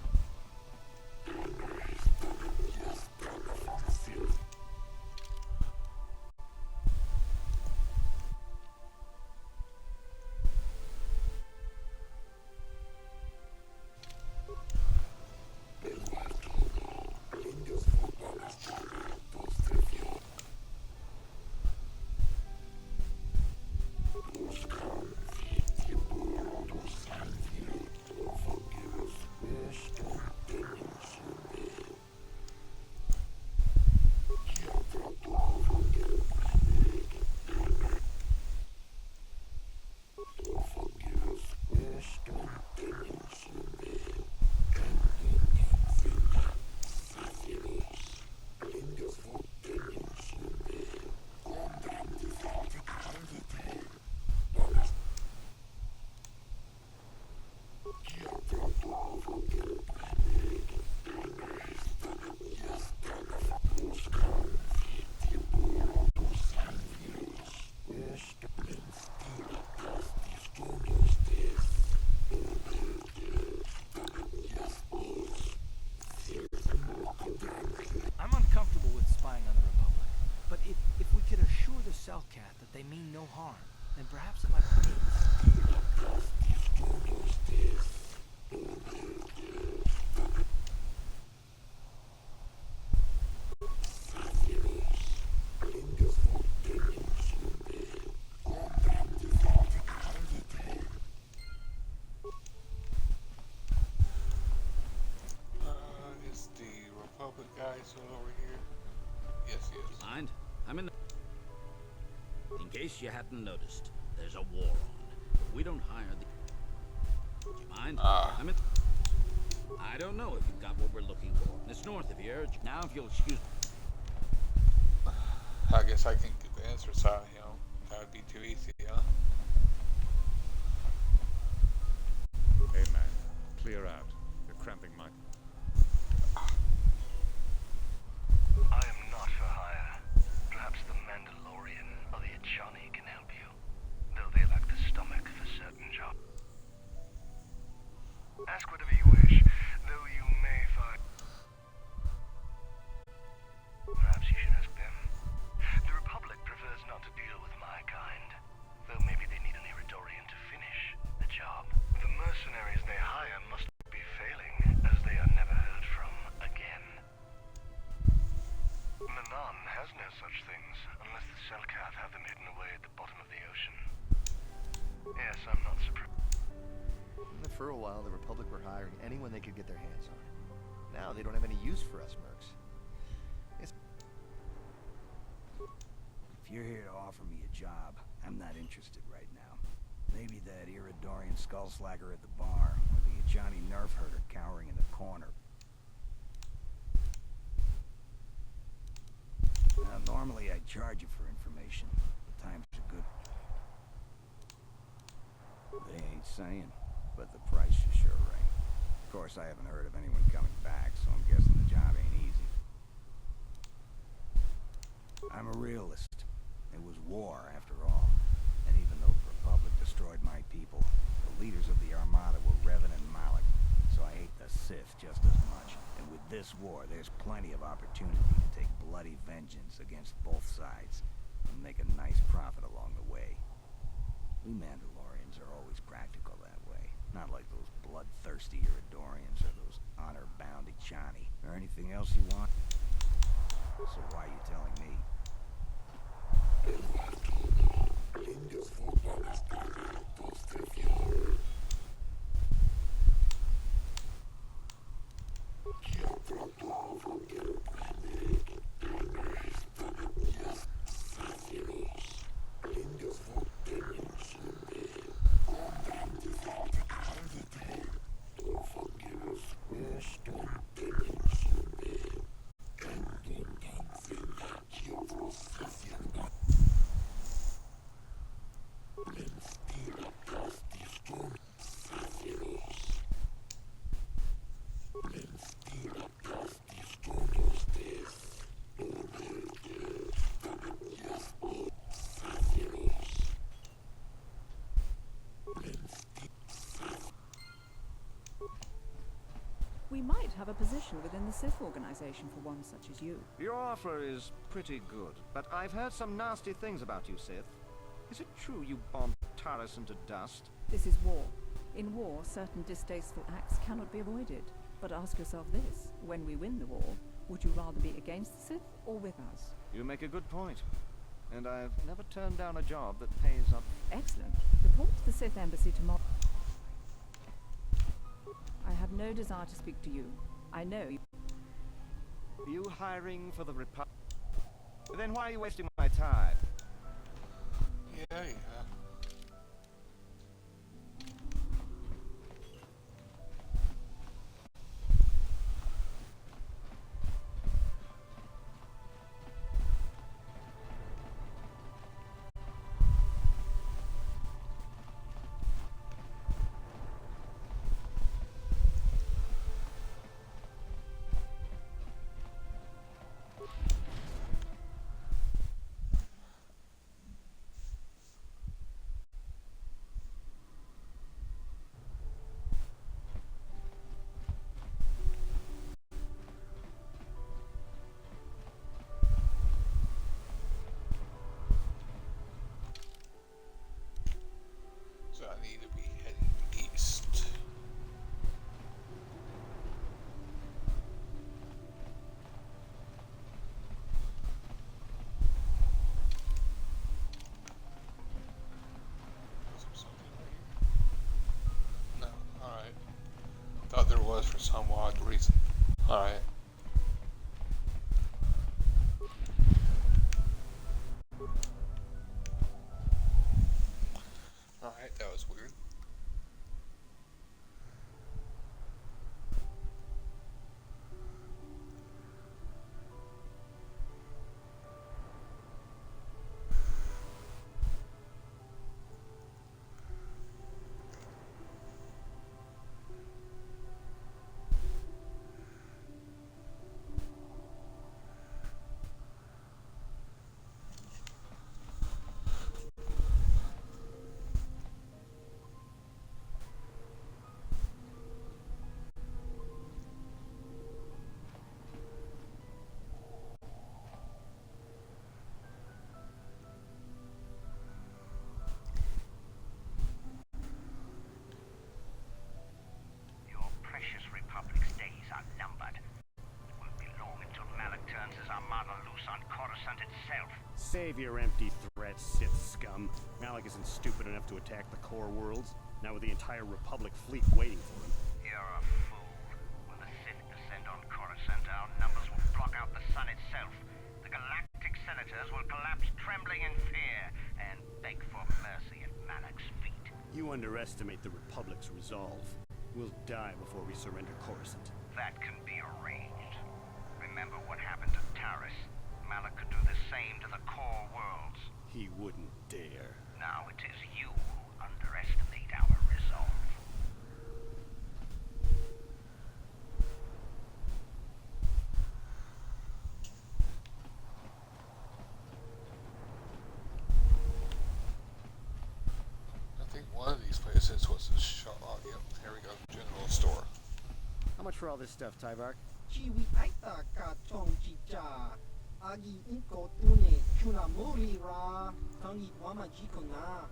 That they mean no harm, then perhaps it might be. quick eyes over here. Yes, yes. Mind? I'm in the... In case you hadn't noticed, there's a war on. We don't hire the... Do you mind? I'm in... I don't know if you've got what we're looking for. It's north of here. Now, if you'll excuse... I guess I can get the answers out, you know. That would be too easy, huh? Hey, man. Clear out. You're cramping my... I am not for hire. Perhaps the Mandalorian or the Ajani can help you. Though they lack the stomach for certain jobs. Ask whatever you wish, though you may find... Perhaps you should ask them. The Republic prefers not to deal with my kind, though maybe they need an Iridorian to finish the job. The mercenaries they hire must be failing, as they are never heard from again. Manaan has no such things, unless the Selkath have them hidden away at the bottom of the ocean. Yes, I'm not surprised. For a while, the Republic were hiring anyone they could get their hands on. Now they don't have any use for us mercs. If you're here to offer me a job, I'm not interested right now. Maybe that Iridorian skullslagger at the bar, or the Ajani nerf herder cowering in the corner. Now, normally I'd charge you for information. The times are good. They ain't saying, but the price is sure right. Of course, I haven't heard of anyone coming back, so I'm guessing the job ain't easy. I'm a realist. It was war, after all. And even though the Republic destroyed my people, the leaders of the Armada were Revan and Malak. So I hate the Sith just as much. And with this war, there's plenty of opportunity to take bloody vengeance against both sides and make a nice profit along the way. We Mandalorians are always practical that way. Not like those bloodthirsty Iridorians or those honor-bound Ajani. Or anything else you want? So why are you telling me? We might have a position within the Sith organization for one such as you. Your offer is pretty good, but I've heard some nasty things about you, Sith. Is it true you bombed Taris into dust? This is war. In war, certain distasteful acts cannot be avoided. But ask yourself this, when we win the war, would you rather be against the Sith or with us? You make a good point. And I've never turned down a job that pays up. Excellent. Report to the Sith Embassy tomorrow. I have no desire to speak to you. I know you... You hiring for the Republic? Then why are you wasting my time? Yeah. Coruscant itself. Save your empty threats, Sith scum. Malak isn't stupid enough to attack the core worlds, not with the entire Republic fleet waiting for him. You're a fool. When the Sith descend on Coruscant, our numbers will block out the sun itself. The galactic senators will collapse trembling in fear and beg for mercy at Malak's feet. You underestimate the Republic's resolve. We'll die before we surrender Coruscant. That can be arranged. Remember what happened to Taris. Malak could do the same to the core worlds. He wouldn't dare. Now it is you who underestimate our resolve. I think one of these places was a shop. Oh, yep, here we go. General store. How much for all this stuff, Tyvark? Chiwi aita ka chong chicha. Agi inko tune chuna muri ra. Tangi wama jikona.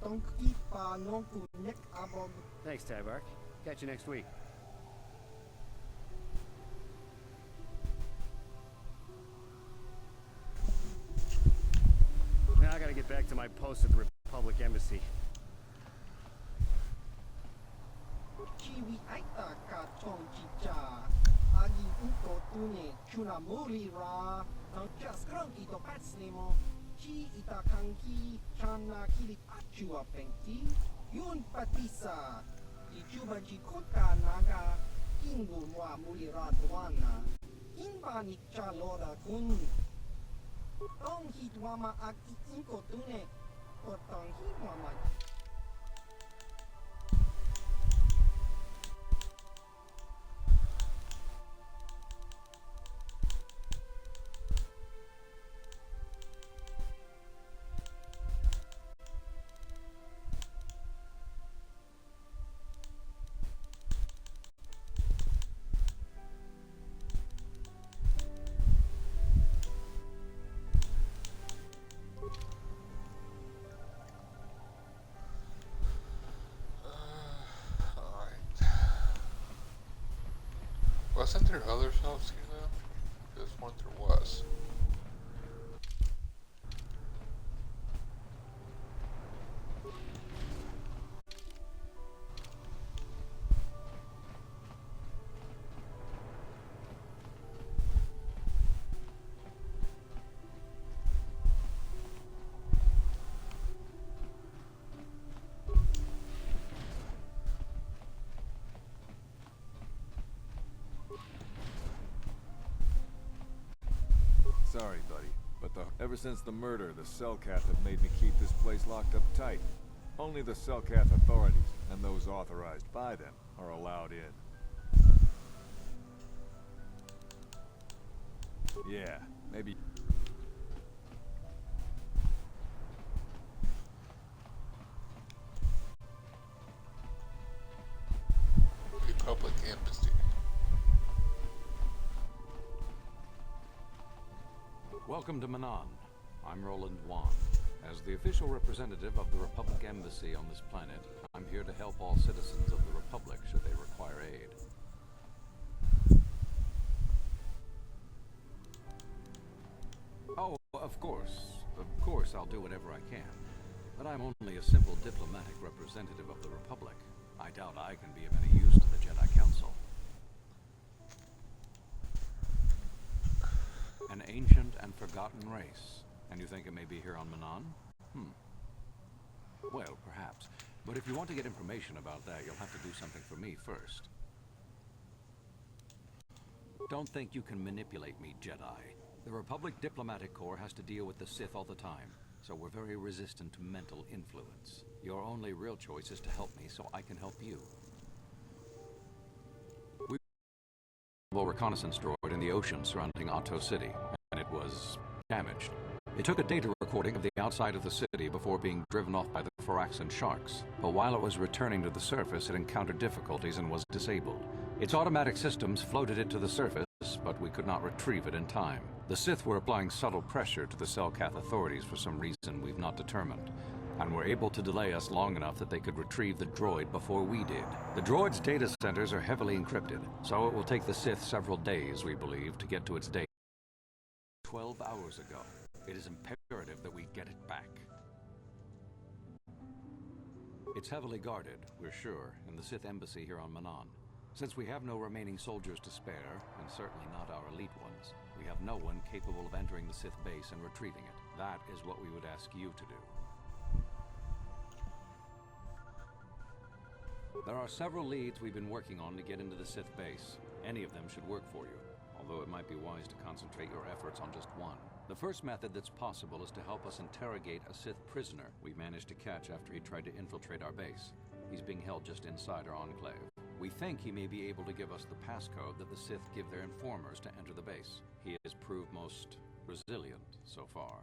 Tonki pa nonku nek abog. Thanks, Tyvark. Catch you next week. Now I gotta get back to my post at the Republic Embassy. Chiwi aita ka chong chicha. Agi inko tune chuna muri ra. Tanki skranki to patsnemo. Chi ita kanki chana kili achua penki. Yun patisa. Ichuba jikota naga. Kingu mwa muri ra duana. Inba nikcha lora kun. Tong hit wama aki inko tune. Potong hit wama. Wasn't there other shelves here though? This one there was. Sorry, buddy, but ever since the murder, the Selkath have made me keep this place locked up tight. Only the Selkath authorities, and those authorized by them, are allowed in. Yeah, maybe... Republic Embassy. Welcome to Manaan. I'm Roland-Wan. As the official representative of the Republic Embassy on this planet, I'm here to help all citizens of the Republic should they require aid. Oh, of course I'll do whatever I can. But I'm only a simple diplomatic representative of the Republic. I doubt I can be of any use to the Jedi Council. An ancient and forgotten race. And you think it may be here on Manaan? Well, perhaps. But if you want to get information about that, you'll have to do something for me first. Don't think you can manipulate me, Jedi. The Republic Diplomatic Corps has to deal with the Sith all the time, so we're very resistant to mental influence. Your only real choice is to help me so I can help you. A reconnaissance droid in the ocean surrounding Otto City, and it was damaged. It took a data recording of the outside of the city before being driven off by the Phoraxan sharks, but while it was returning to the surface, it encountered difficulties and was disabled. Its automatic systems floated it to the surface, but we could not retrieve it in time. The Sith were applying subtle pressure to the Selkath authorities for some reason we've not determined, and were able to delay us long enough that they could retrieve the droid before we did. The droid's data centers are heavily encrypted, so it will take the Sith several days, we believe, to get to its data. 12 hours ago. It is imperative that we get it back. It's heavily guarded, we're sure, in the Sith embassy here on Manaan. Since we have no remaining soldiers to spare, and certainly not our elite ones, we have no one capable of entering the Sith base and retrieving it. That is what we would ask you to do. There are several leads we've been working on to get into the Sith base. Any of them should work for you, although it might be wise to concentrate your efforts on just one. The first method that's possible is to help us interrogate a Sith prisoner we managed to catch after he tried to infiltrate our base. He's being held just inside our enclave. We think he may be able to give us the passcode that the Sith give their informers to enter the base. He has proved most resilient so far.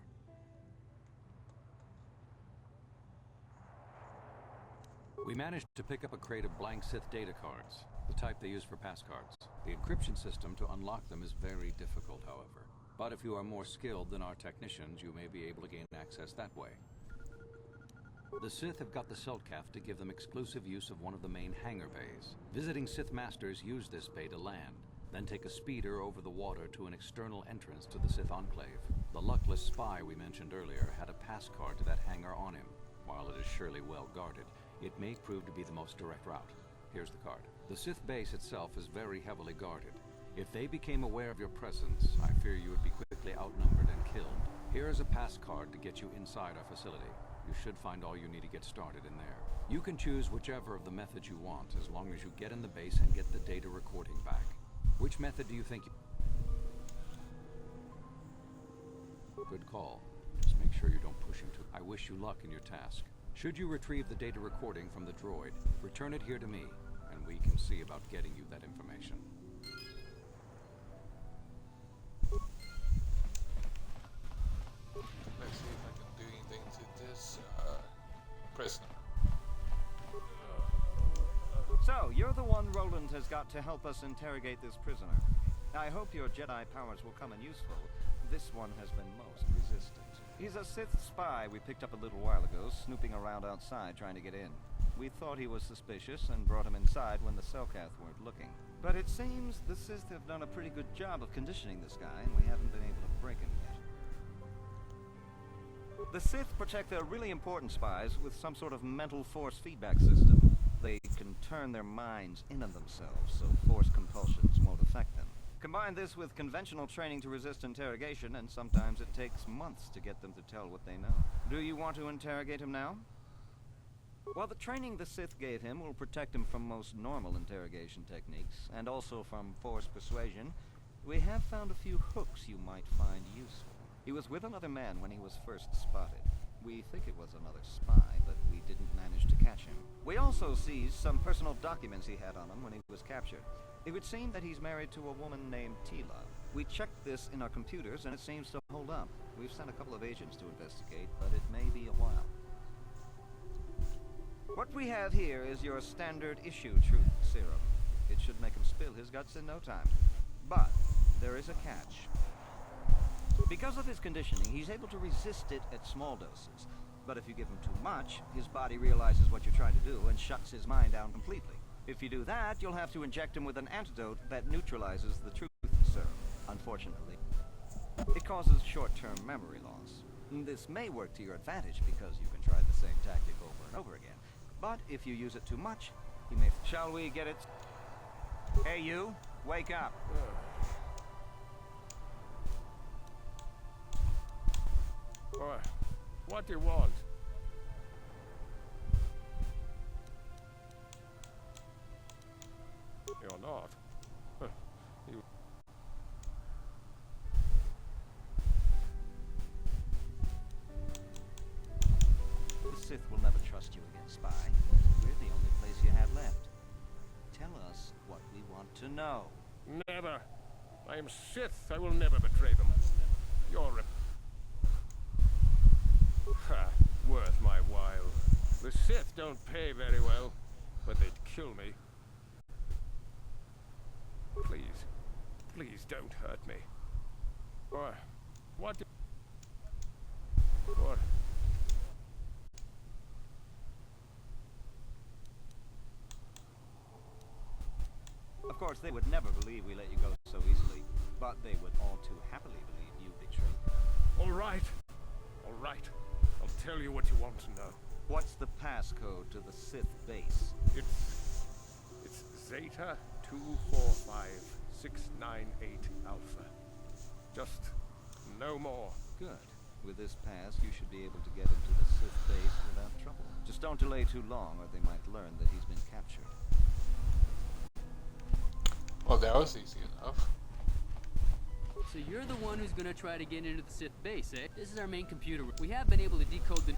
We managed to pick up a crate of blank Sith data cards, the type they use for passcards. The encryption system to unlock them is very difficult, however. But if you are more skilled than our technicians, you may be able to gain access that way. The Sith have got the Selkath to give them exclusive use of one of the main hangar bays. Visiting Sith Masters use this bay to land, then take a speeder over the water to an external entrance to the Sith Enclave. The luckless spy we mentioned earlier had a passcard to that hangar on him. While it is surely well guarded, it may prove to be the most direct route. Here's the card. The Sith base itself is very heavily guarded. If they became aware of your presence, I fear you would be quickly outnumbered and killed. Here is a pass card to get you inside our facility. You should find all you need to get started in there. You can choose whichever of the methods you want, as long as you get in the base and get the data recording back. Which method do you think you... Good call. Just make sure you don't push him too. I wish you luck in your task. Should you retrieve the data recording from the droid, return it here to me, and we can see about getting you that information. Let's see if I can do anything to this prisoner. So, you're the one Roland has got to help us interrogate this prisoner. I hope your Jedi powers will come in useful. This one has been most resistant. He's a Sith spy we picked up a little while ago, snooping around outside trying to get in. We thought he was suspicious and brought him inside when the Selkath weren't looking. But it seems the Sith have done a pretty good job of conditioning this guy, and we haven't been able to break him yet. The Sith protect their really important spies with some sort of mental force feedback system. They can turn their minds in on themselves, so force compulsions won't affect them. Combine this with conventional training to resist interrogation, and sometimes it takes months to get them to tell what they know. Do you want to interrogate him now? Well, the training the Sith gave him will protect him from most normal interrogation techniques, and also from force persuasion. We have found a few hooks you might find useful. He was with another man when he was first spotted. We think it was another spy, but we didn't manage to catch him. We also seized some personal documents he had on him when he was captured. It would seem that he's married to a woman named Tila. We checked this in our computers, and it seems to hold up. We've sent a couple of agents to investigate, but it may be a while. What we have here is your standard issue truth serum. It should make him spill his guts in no time. But there is a catch. Because of his conditioning, he's able to resist it at small doses. But if you give him too much, his body realizes what you're trying to do and shuts his mind down completely. If you do that, you'll have to inject him with an antidote that neutralizes the truth serum, unfortunately. It causes short-term memory loss. This may work to your advantage because you can try the same tactic over and over again. But if you use it too much, he may... Shall we get it? Hey, you! Wake up! What do you want? You're not. You... The Sith will never trust you again, spy. We're the only place you have left. Tell us what we want to know. Never. I am Sith. I will never betray them. You're worth my while. The Sith don't pay very well, but they'd kill me. Please, please don't hurt me. What? What? Of course, they would never believe we let you go so easily, but they would all too happily believe you betrayed All right. All right. I'll tell you what you want to know. What's the passcode to the Sith base? It's Zeta 245698 Alpha. Just no more. Good. With this pass, you should be able to get into the Sith base without trouble. Just don't delay too long, or they might learn that he's been captured. Well, that was easy enough. So you're the one who's gonna try to get into the Sith base, eh? This is our main computer. We have been able to decode the...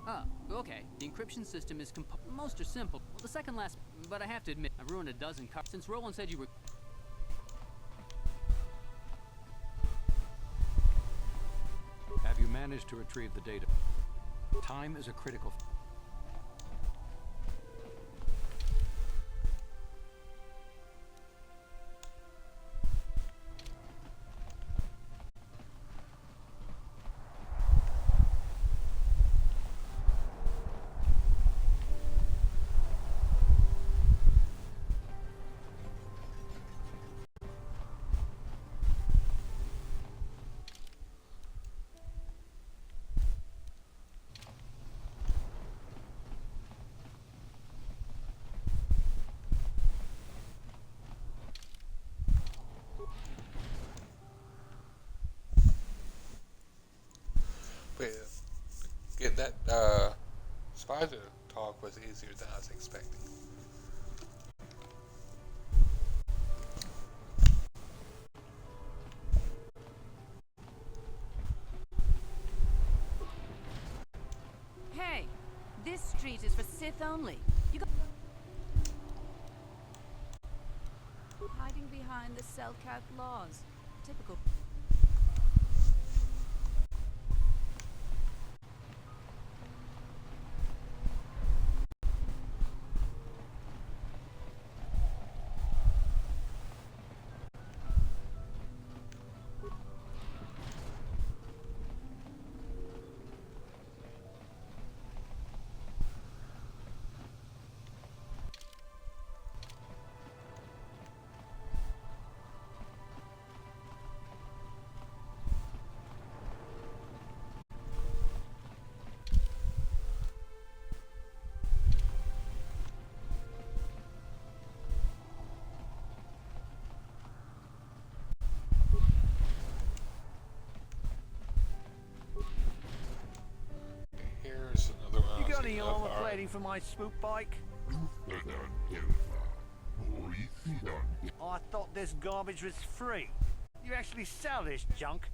Ah, okay. The encryption system is most are simple. Well, the second last... But I have to admit, I've ruined a dozen cards. Since Roland said you were... Have you managed to retrieve the data? Time is a critical... But get that spider talk was easier than I was expecting. Hey, this street is for Sith only. You got hiding behind the Selkath laws. Typical. Here's another one. You got any armor plating for my spook bike? I thought this garbage was free. You actually sell this junk?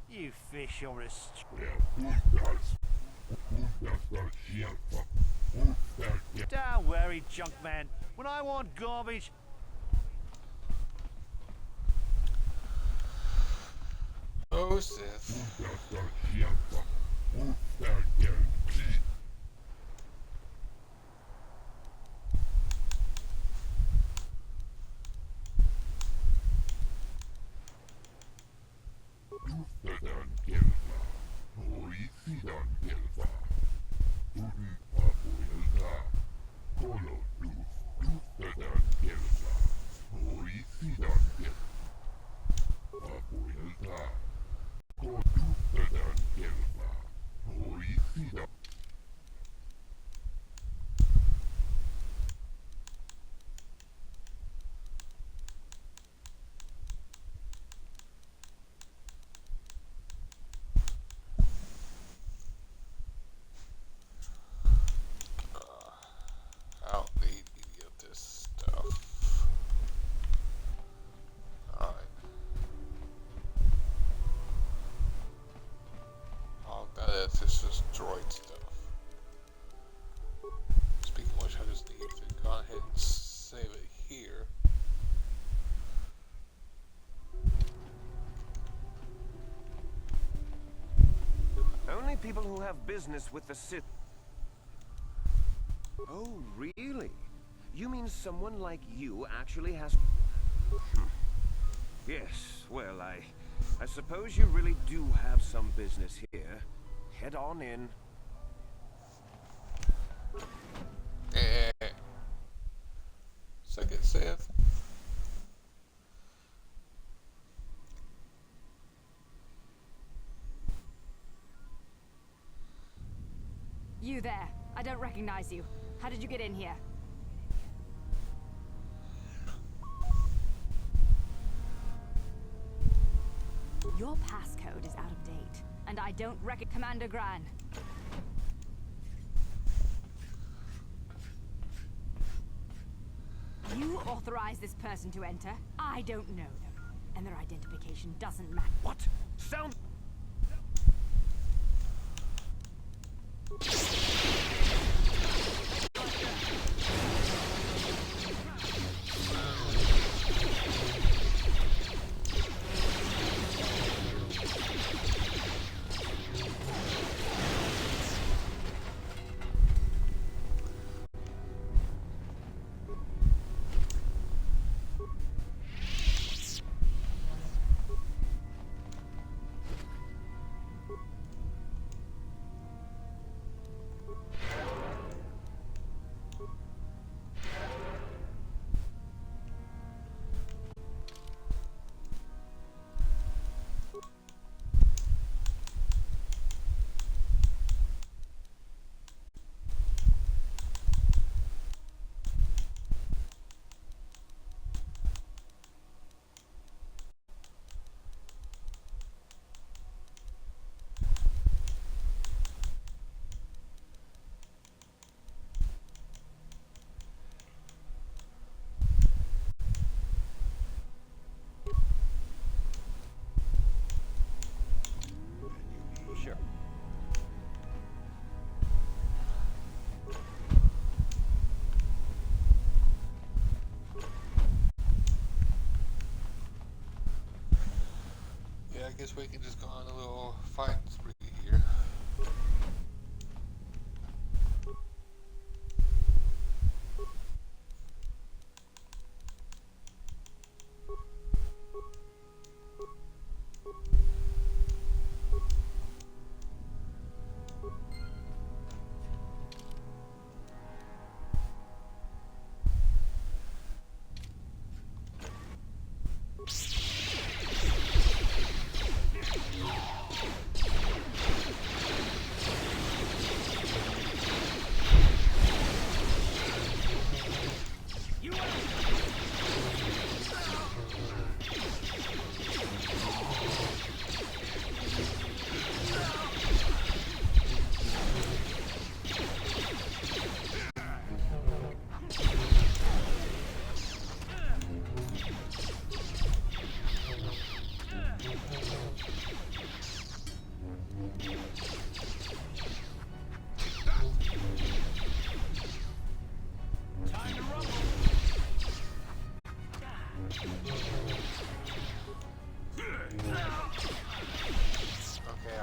You fish or a... Don't worry, junk man. When I want garbage... Oh, Sith. I don't need any of this stuff. Alright. All that is just droid stuff. Speaking of which, I just need to go ahead and save it here. Only people who have business with the Sith. Oh, really? You mean someone like you actually has... Yes, well, I suppose you really do have some business here. Head on in. Second Sith. You there. I don't recognize you. How did you get in here? Your passcode is out of date, and I don't recognize Commander Gran. You authorize this person to enter? I don't know them, and their identification doesn't matter. What? Sound... Sure. Yeah, I guess we can just go on a little fighting spree here.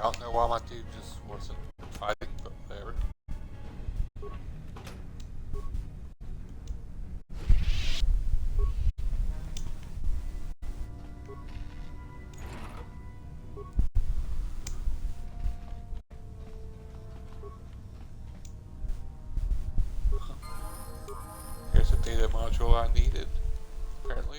I don't know why my dude just wasn't fighting, but whatever. Here's the data module I needed, apparently.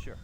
Sure.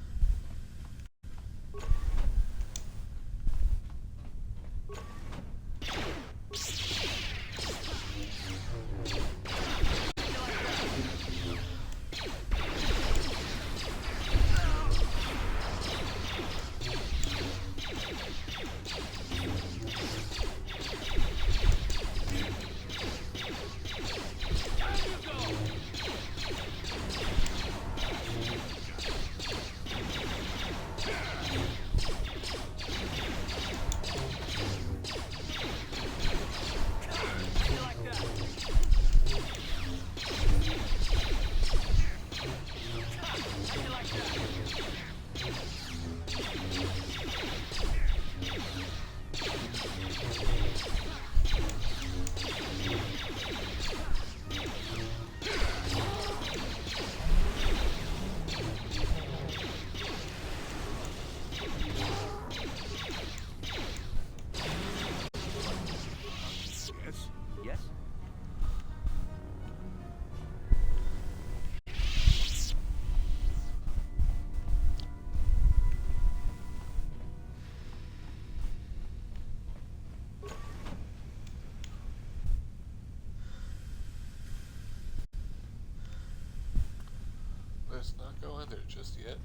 Let's not go in there just yet.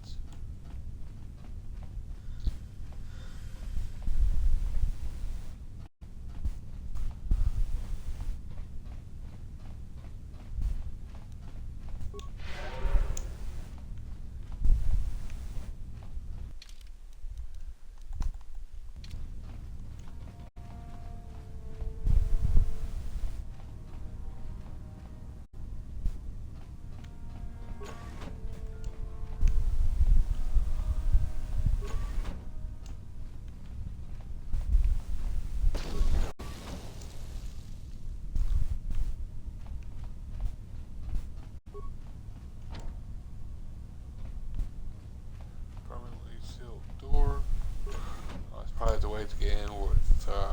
Permanently sealed door. Oh, it's probably the way to get in with the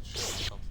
ship or something.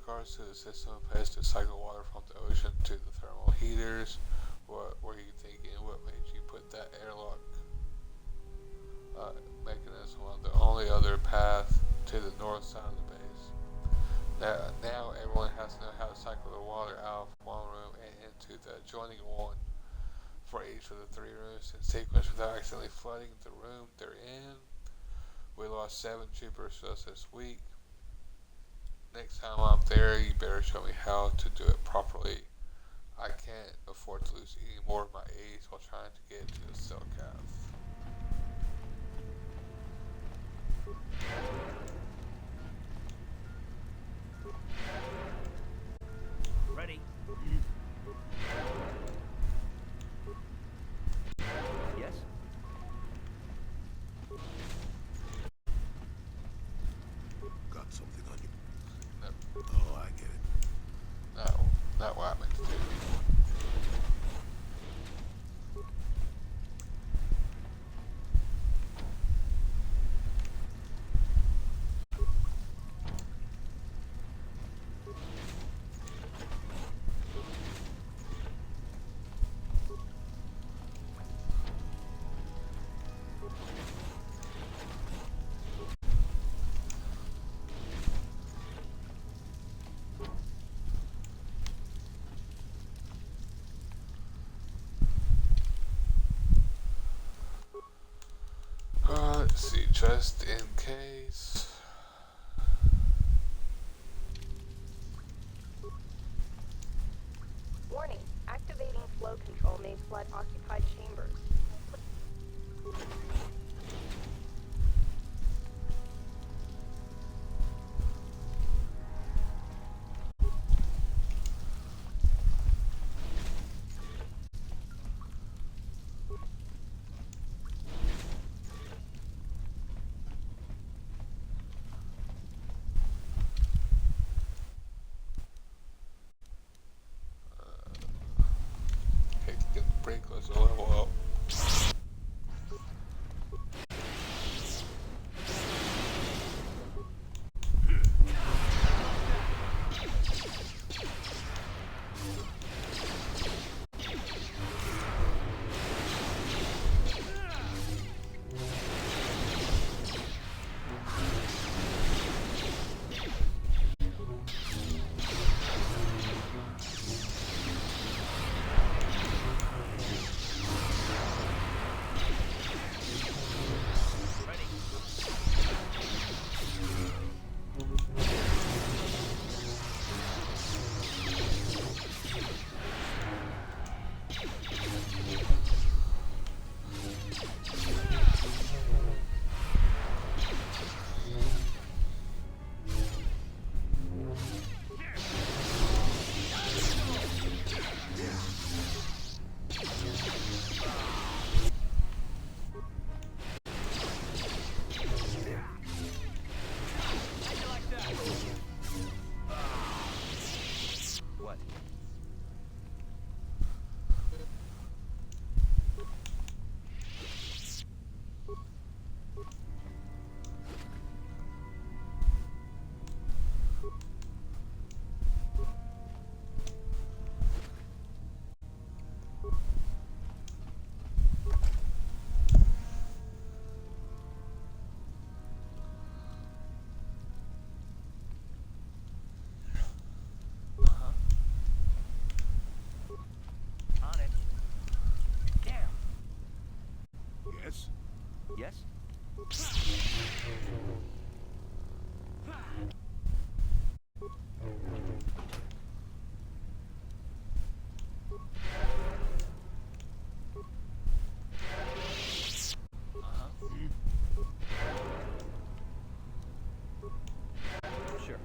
regards to the system in place to cycle water from the ocean to the thermal heaters, what were you thinking? What made you put that airlock mechanism on the only other path to the north side of the base? Now everyone has to know how to cycle the water out of one room and into the adjoining one for each of the 3 rooms in sequence without accidentally flooding the room they're in. We lost 7 troopers just this week. Next time I'm there, you better show me how to do it properly. I can't afford to lose any more of my A's while trying to get to the cell cath. Ready? Yes? Got something on you? No. Oh, I get it. No, not what I meant to do. Let's see, just in case. Warning, activating flow control may flood occupied chambers. Okay, get the sprinklers to level up. Yes? Sure.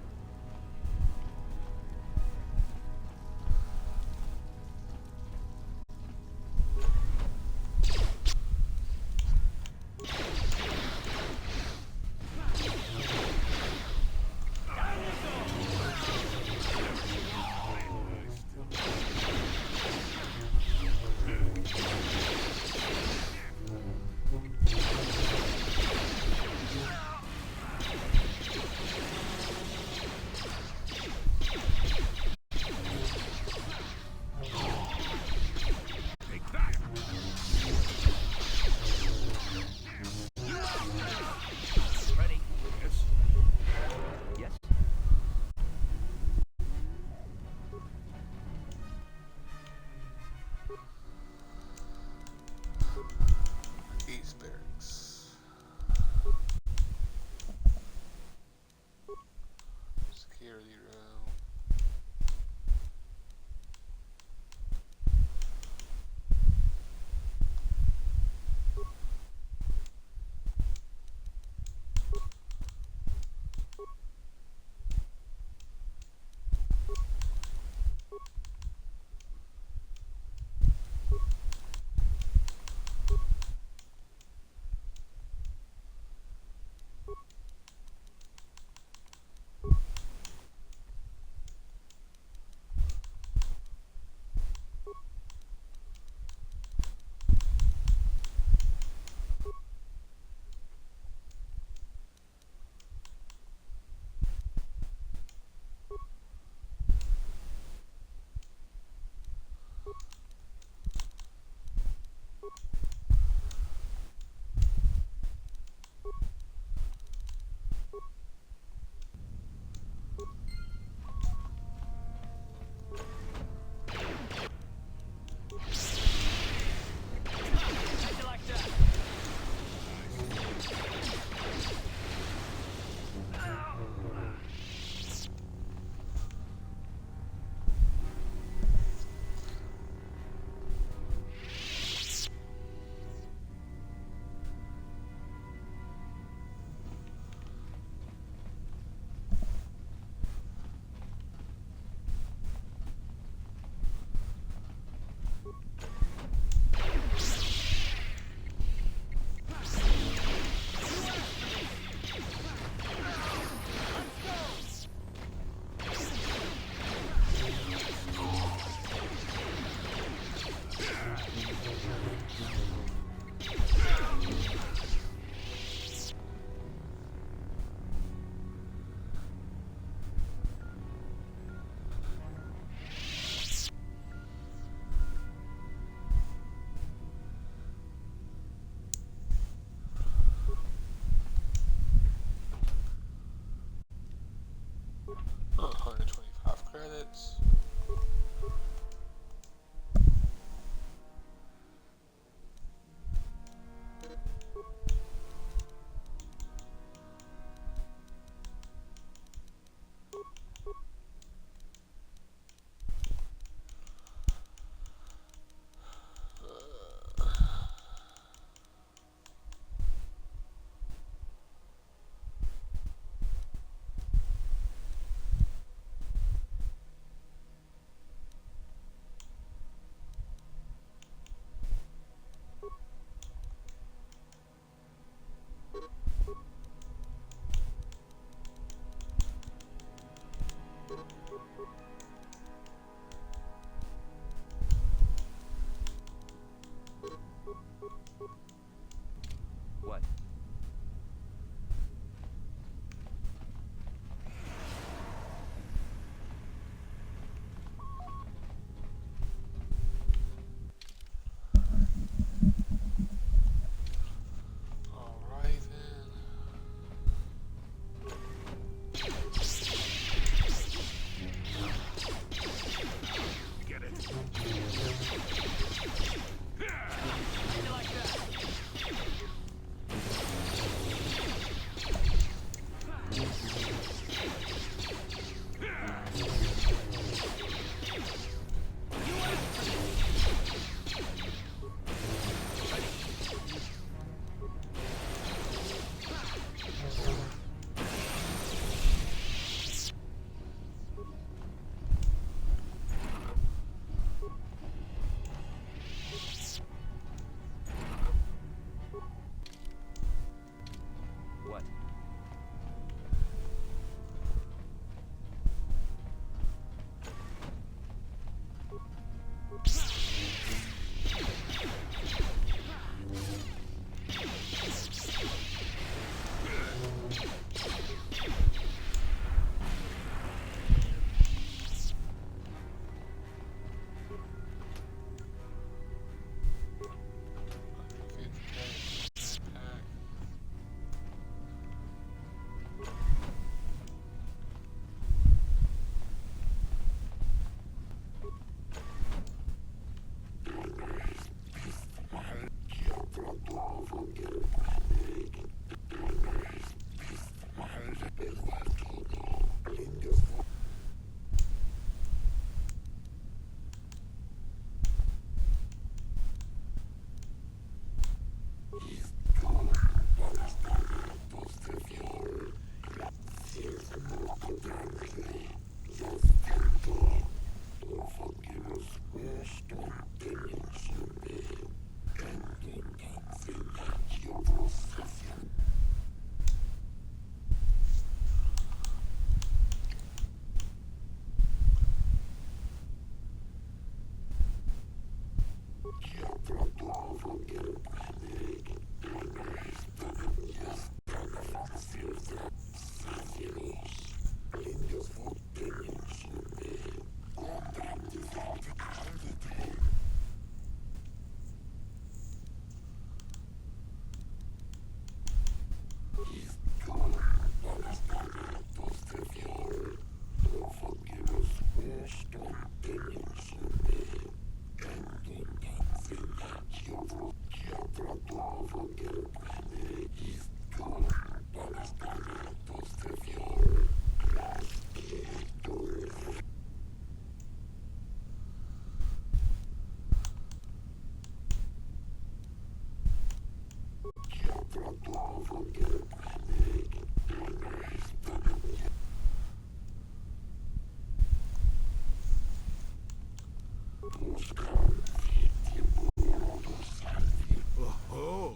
Oh,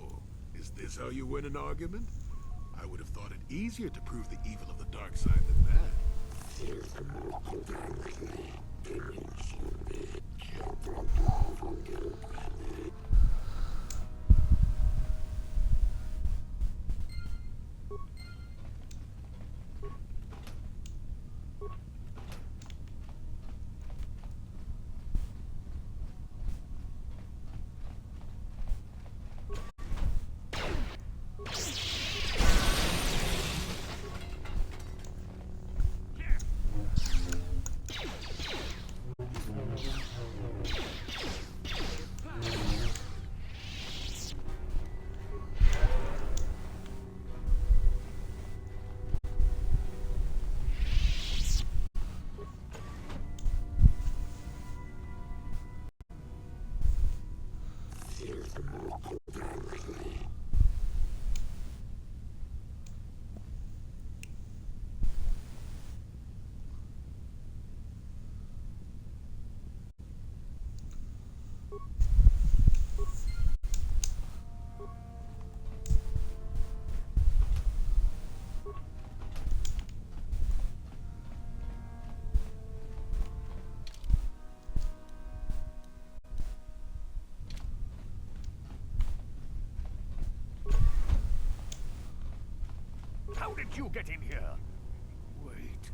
is this how you win an argument? I would have thought it easier to prove the evil of the dark side than that. How did you get in here? Wait.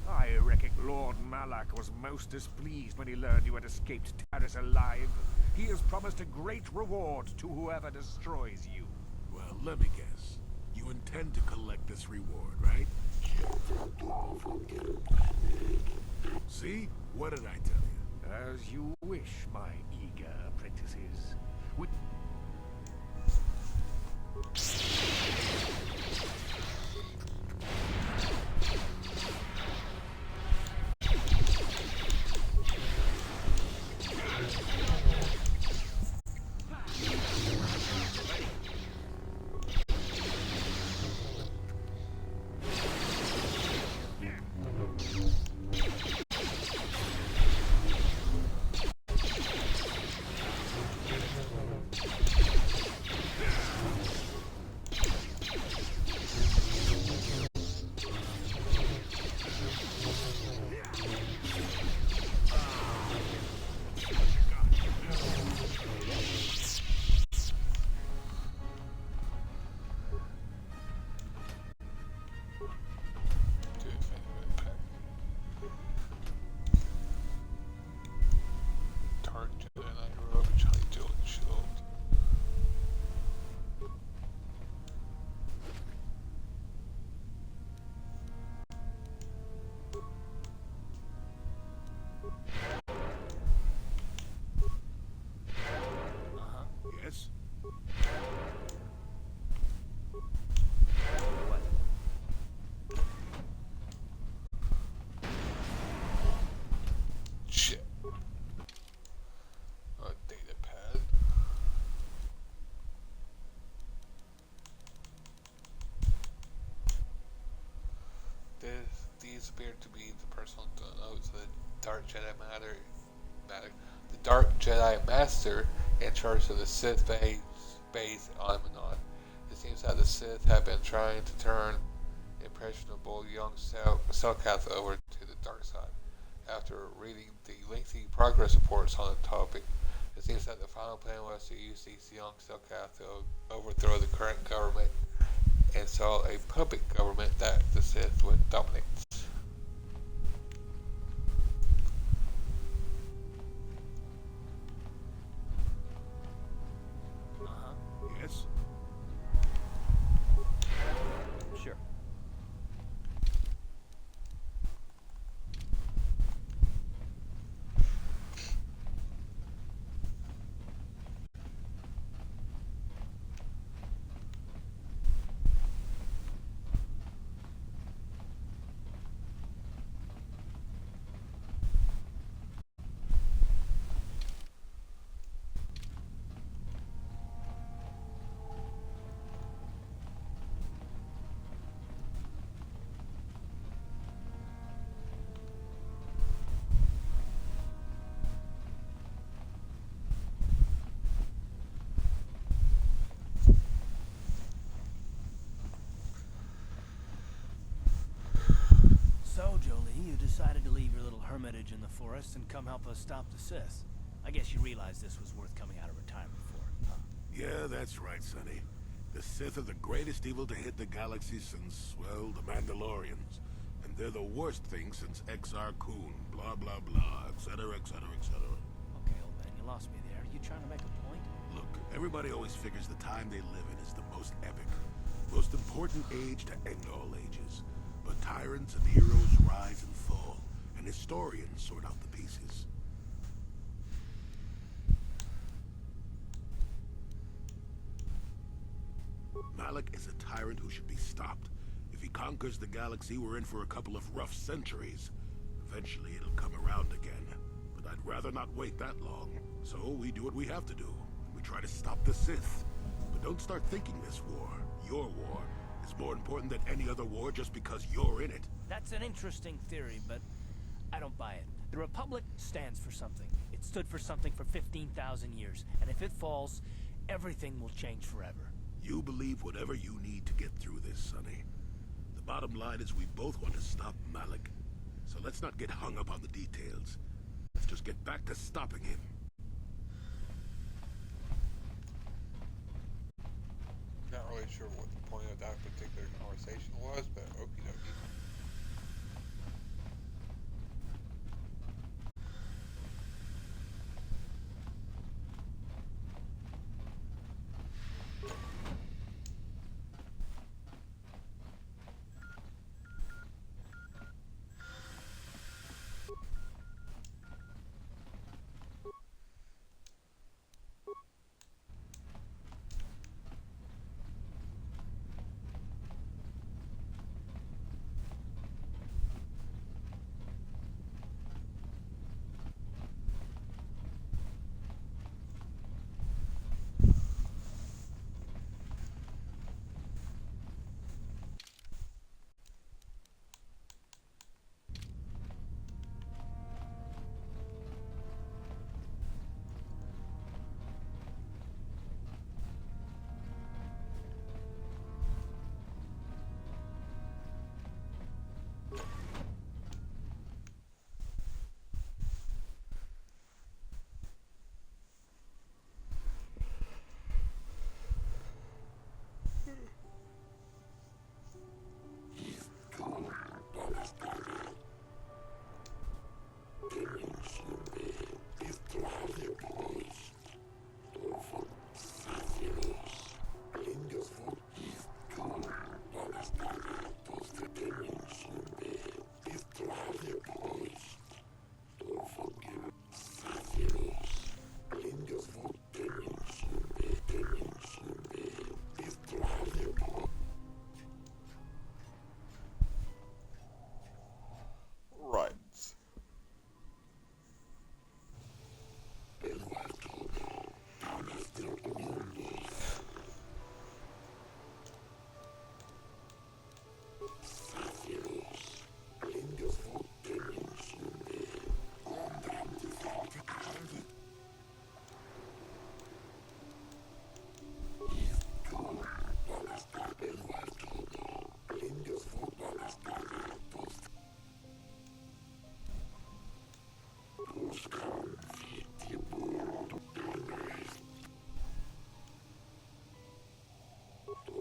I reckon Lord Malak was most displeased when he learned you had escaped Taris alive. He has promised a great reward to whoever destroys you. Well, let me guess. You intend to collect this reward, right? See? What did I tell you? As you wish, my eager apprentices. appeared to be the personal notes of the Dark Jedi the Dark Jedi Master in charge of the Sith base on Manaan. It seems that the Sith have been trying to turn impressionable young Selkath over to the dark side. After reading the lengthy progress reports on the topic, it seems that the final plan was to use these young Selkath to overthrow the current government and install a puppet government that the Sith would dominate. Yes? Sure. So, Jolie, you decided to leave your little hermitage in the forest and come help us stop the Sith. I guess you realized this was worth coming out of retirement for, huh? Yeah, that's right, Sonny. The Sith are the greatest evil to hit the galaxy since, well, the Mandalorians. And they're the worst thing since Exar Kun, blah, blah, blah, etc., etc., etc. Okay, old man, you lost me there. You trying to make a point? Look, everybody always figures the time they live in is the most epic, most important age to end all ages. But tyrants and heroes rise and fall, and historians sort out the pieces. Malak is a tyrant who should be stopped. If he conquers the galaxy, we're in for a couple of rough centuries. Eventually, it'll come around again. But I'd rather not wait that long. So we do what we have to do. We try to stop the Sith. But don't start thinking this war, your war, is more important than any other war just because you're in it. That's an interesting theory, but I don't buy it. The Republic stands for something. It stood for something for 15,000 years, and if it falls, everything will change forever. You believe whatever you need to get through this, Sonny. The bottom line is we both want to stop Malak. So let's not get hung up on the details. Let's just get back to stopping him. Not really sure what the point of that particular conversation was, but okie dokie. I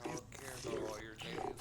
don't care about all your names.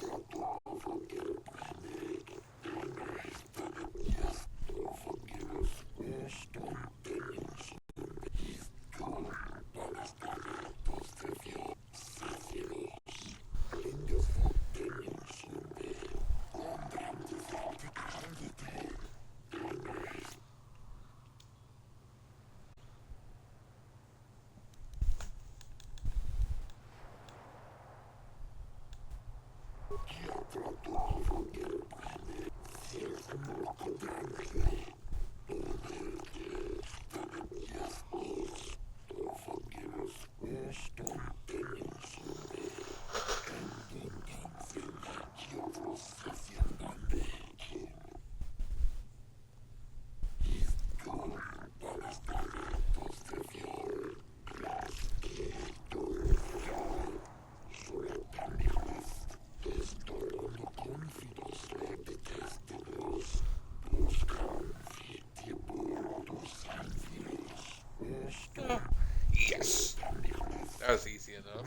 Yes! That was easy enough.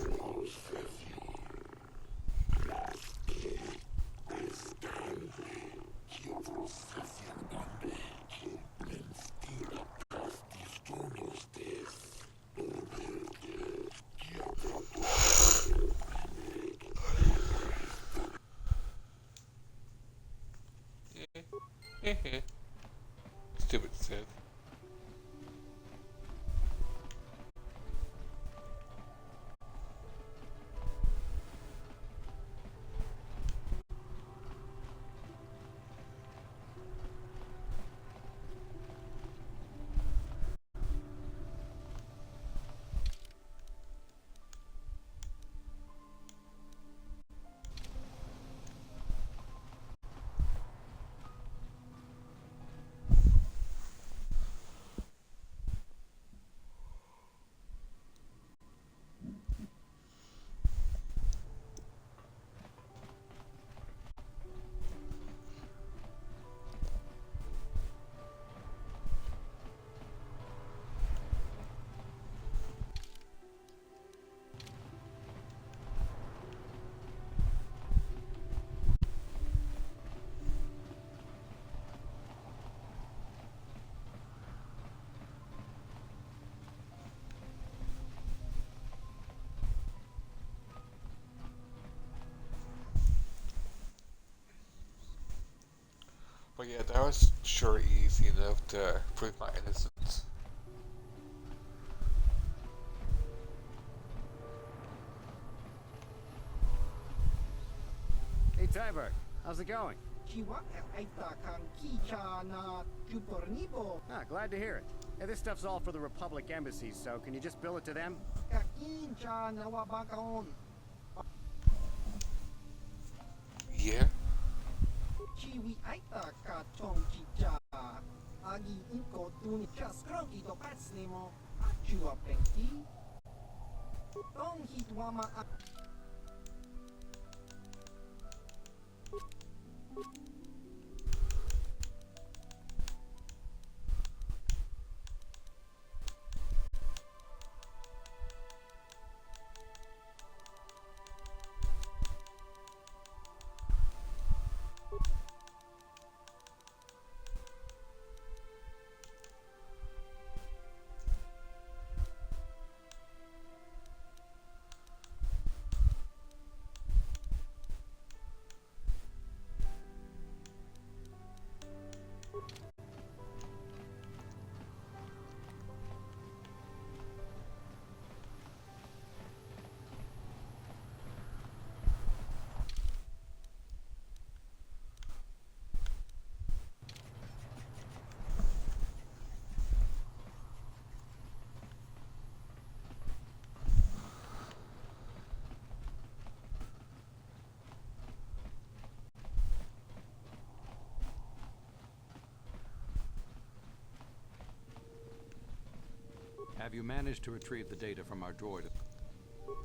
Stupid Sith. But yeah, that was sure easy enough to prove my innocence. Hey Tyberg, how's it going? Ah, glad to hear it. Hey, this stuff's all for the Republic embassies, so can you just bill it to them? Yeah? Have you managed to retrieve the data from our droid?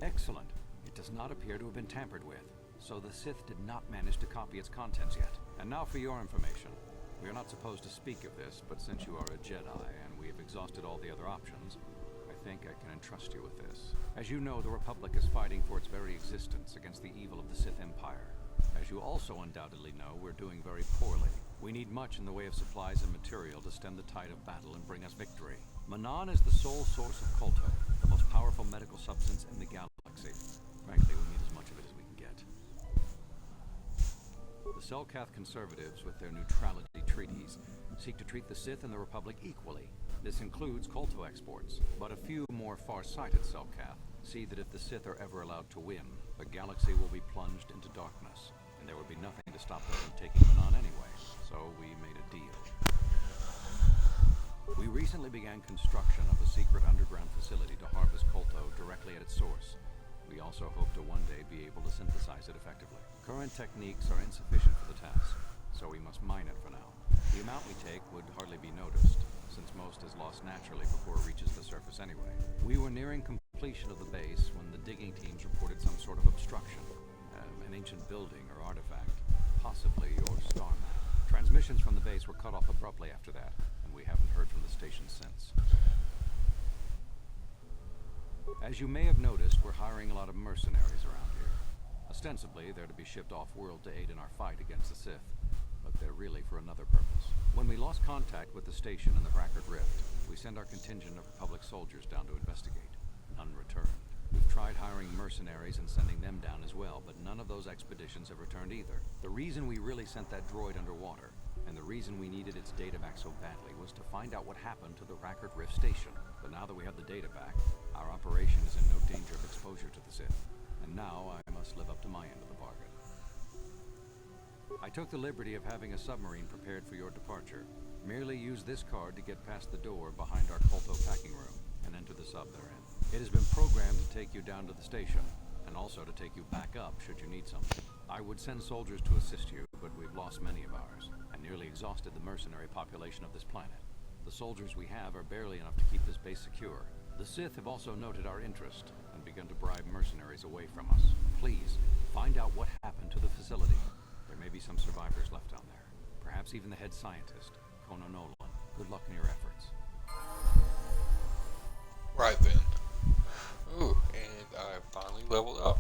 Excellent. It does not appear to have been tampered with, so the Sith did not manage to copy its contents yet. And now for your information. We are not supposed to speak of this, but since you are a Jedi and we have exhausted all the other options, I think I can entrust you with this. As you know, the Republic is fighting for its very existence against the evil of the Sith Empire. As you also undoubtedly know, we're doing very poorly. We need much in the way of supplies and material to stem the tide of battle and bring us victory. Manaan is the sole source of KOTOR, the most powerful medical substance in the galaxy. Frankly, we need as much of it as we can get. The Selkath conservatives, with their neutrality treaties, seek to treat the Sith and the Republic equally. This includes KOTOR exports, but a few more far-sighted Selkath see that if the Sith are ever allowed to win, the galaxy will be plunged into darkness, and there would be nothing to stop them from taking Manaan anyway, so we made a deal. We recently began construction of a secret underground facility to harvest KOTOR directly at its source. We also hope to one day be able to synthesize it effectively. Current techniques are insufficient for the task, so we must mine it for now. The amount we take would hardly be noticed, since most is lost naturally before it reaches the surface anyway. We were nearing completion of the base when the digging teams reported some sort of obstruction. An ancient building or artifact, possibly your star map. Transmissions from the base were cut off abruptly after that, and we haven't heard from the station since. As you may have noticed, we're hiring a lot of mercenaries around here. Ostensibly, they're to be shipped off-world to aid in our fight against the Sith, but they're really for another purpose. When we lost contact with the station in the Rackard Rift, we sent our contingent of Republic soldiers down to investigate. None returned. We've tried hiring mercenaries and sending them down as well, but none of those expeditions have returned either. The reason we really sent that droid underwater, and the reason we needed its data back so badly, was to find out what happened to the Rackard Rift station. But now that we have the data back, our operation is in no danger of exposure to the Sith. And now I must live up to my end of the bargain. I took the liberty of having a submarine prepared for your departure. Merely use this card to get past the door behind our KOTOR packing room and enter the sub therein. It has been programmed to take you down to the station, and also to take you back up should you need something. I would send soldiers to assist you, but we've lost many of ours, and nearly exhausted the mercenary population of this planet. The soldiers we have are barely enough to keep this base secure. The Sith have also noted our interest, and begun to bribe mercenaries away from us. Please, find out what happened to the facility. There may be some survivors left down there. Perhaps even the head scientist, Kono Nolan. Good luck in your efforts. Right then. Ooh, and I finally leveled up.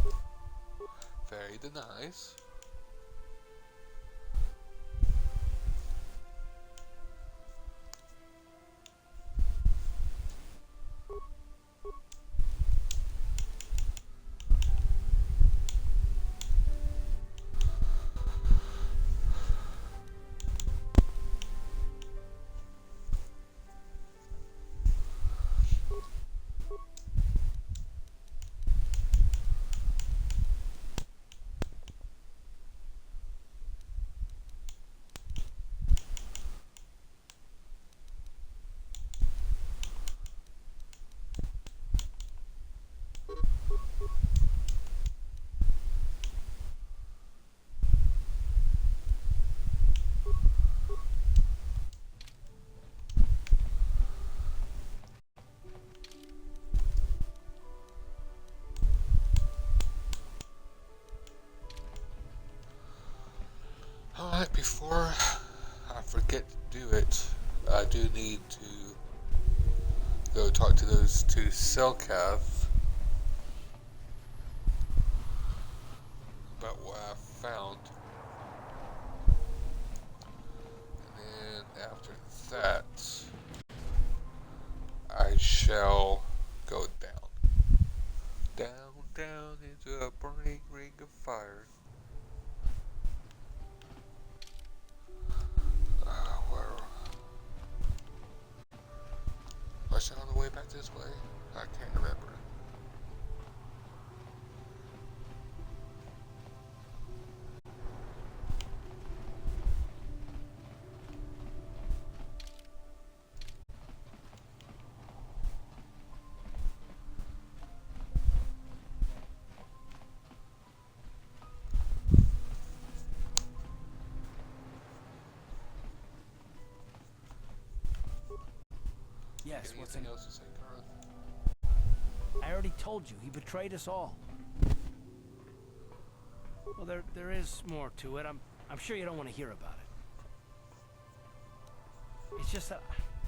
Very nice. Alright, before I forget to do it, I do need to go talk to those two Selkath about what I found. And then after that, I shall go down. Down into a burning ring of fire. Was I on the way back this way? I can't remember. Yes, what's in Anything else to say, Carth? already told you. He betrayed us all. Well, there is more to it. I'm sure you don't want to hear about it. It's just that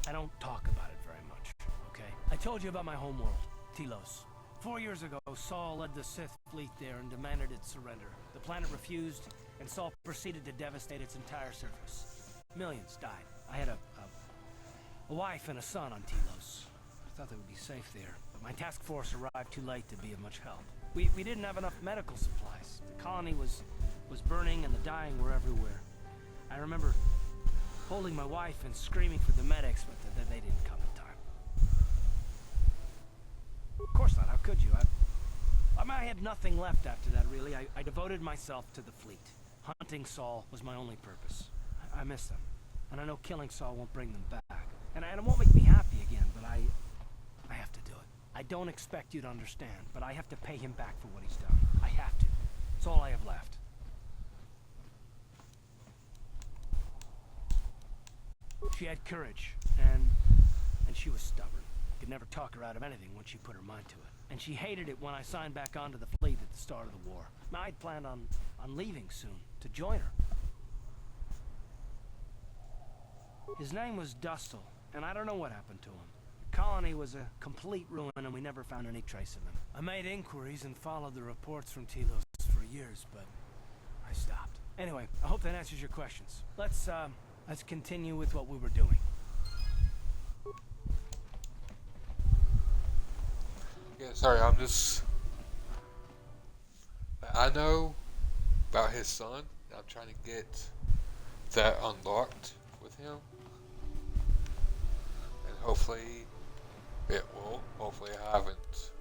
I don't talk about it very much, okay? I told you about my homeworld, Telos. 4 years ago, Saul led the Sith fleet there and demanded its surrender. The planet refused, and Saul proceeded to devastate its entire surface. Millions died. I had a wife and a son on Telos. I thought they would be safe there, but my task force arrived too late to be of much help. We didn't have enough medical supplies. The colony was burning and the dying were everywhere. I remember holding my wife and screaming for the medics, but they didn't come in time. Of course not, how could you? I had nothing left after that, really. I devoted myself to the fleet. Hunting Saul was my only purpose. I miss them, and I know killing Saul won't bring them back. And it won't make me happy again, but I have to do it. I don't expect you to understand, but I have to pay him back for what he's done. I have to. It's all I have left. She had courage, and she was stubborn. Could never talk her out of anything once she put her mind to it. And she hated it when I signed back onto the fleet at the start of the war. I'd planned on leaving soon, to join her. His name was Dustil, and I don't know what happened to him. The colony was a complete ruin, and we never found any trace of him. I made inquiries and followed the reports from Telos for years, but I stopped. Anyway, I hope that answers your questions. Let's continue with what we were doing. Yeah, sorry, I know about his son. I'm trying to get that unlocked with him. And hopefully it will. Hopefully I haven't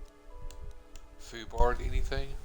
foobarred anything.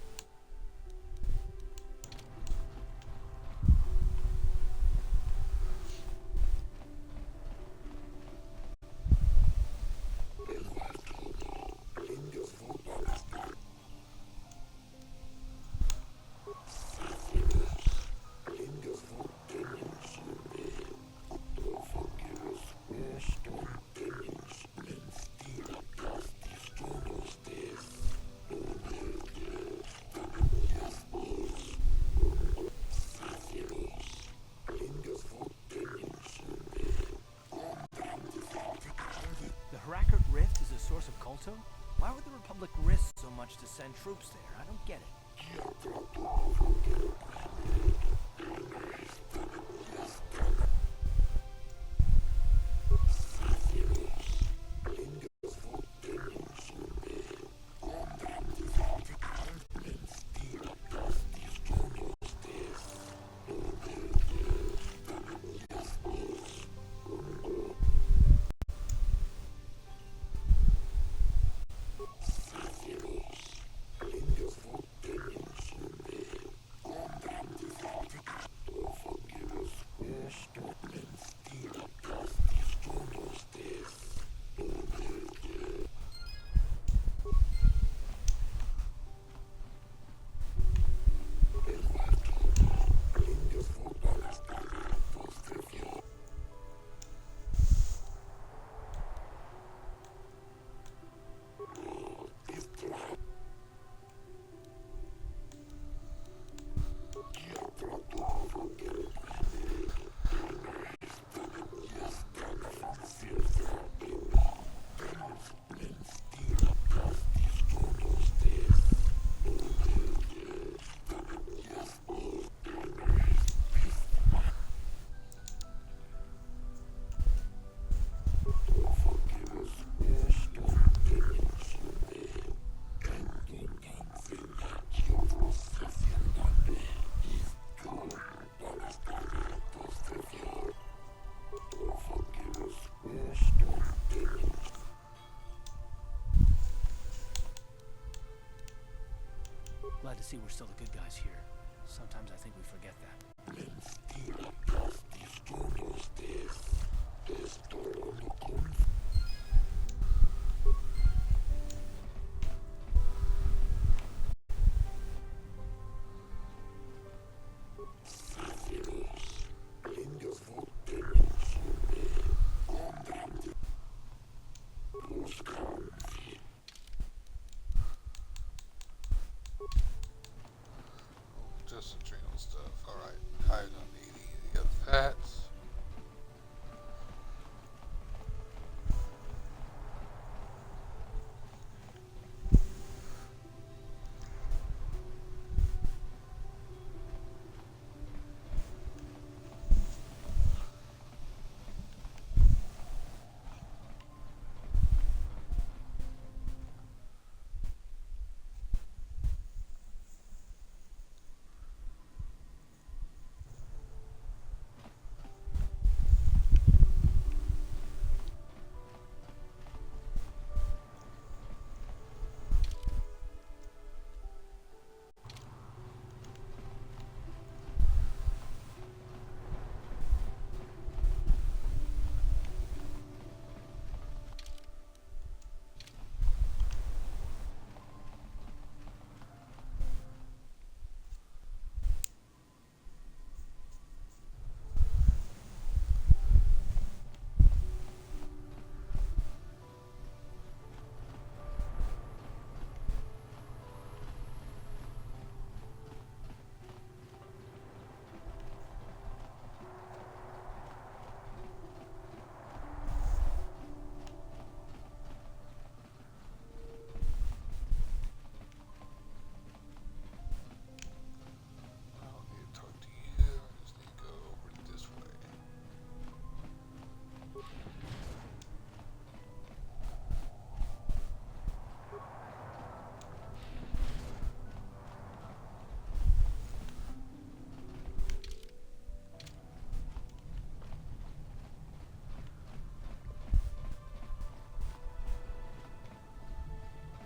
Why would the Republic risk so much to send troops there? I don't get it. Glad to see we're still the good guys here. Sometimes I think we forget that. just adrenal stuff. Alright, I don't need any of that.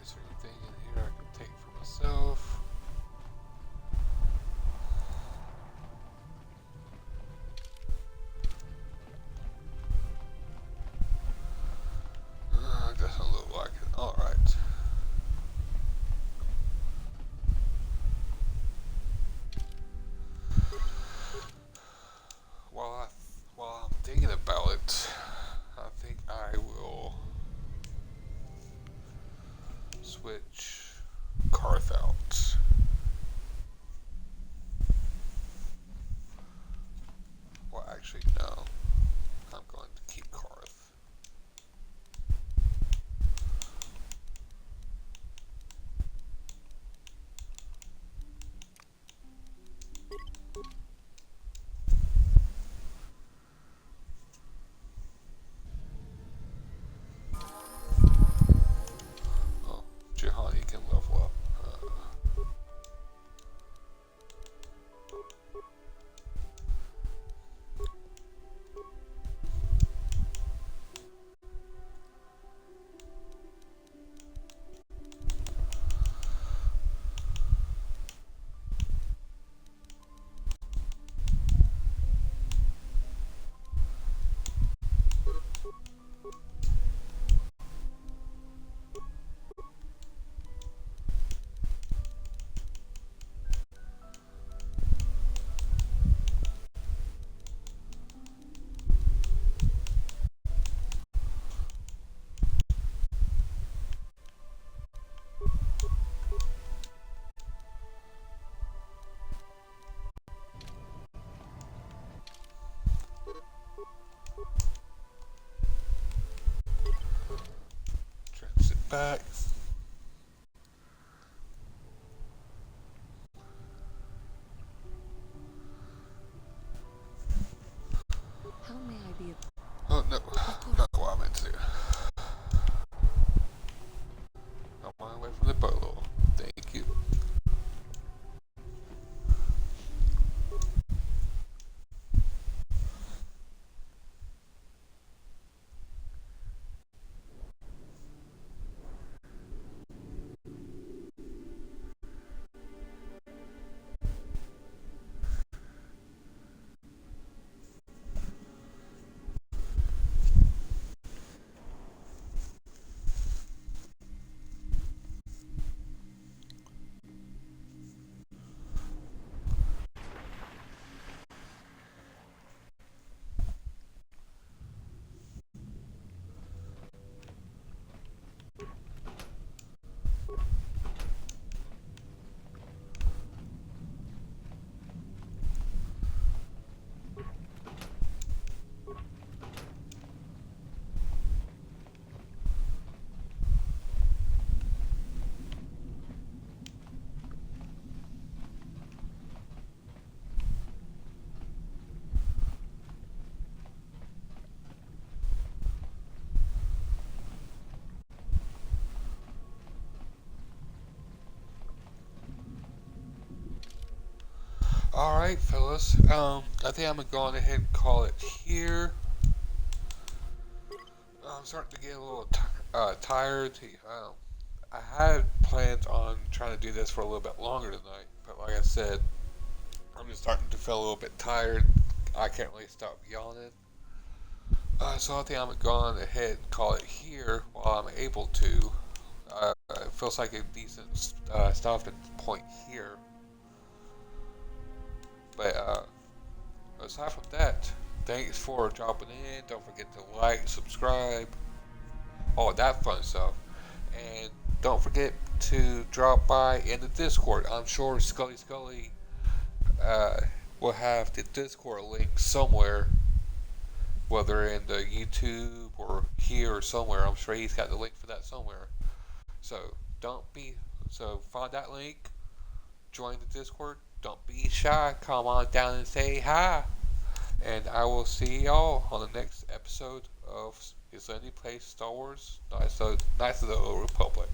Is there anything in here I can take for myself? Doesn't look like it. Alright. While I'm thinking about it, I think I will switch Carth out. Well, actually, no. I'm going to keep Carth. Jihani can level up. Transit back. How may I be a... Oh, no. Not what I meant to do. I'm on my way from the bolo. Thank you. Alright, fellas. I think I'm gonna go on ahead and call it here. I'm starting to get a little tired. I had plans on trying to do this for a little bit longer tonight, but like I said, I'm just starting to feel a little bit tired. I can't really stop yawning. So I think I'm going to go on ahead and call it here while I'm able to. It feels like a decent stopping point here. But aside from that, thanks for dropping in. Don't forget to like, subscribe, all that fun stuff. And don't forget to drop by in the Discord. I'm sure Scully will have the Discord link somewhere, whether in the YouTube or here or somewhere. I'm sure he's got the link for that somewhere. So find that link, join the Discord. Don't be shy. Come on down and say hi. And I will see y'all on the next episode of Izlandi Play Star Wars, Knights of the Old Republic.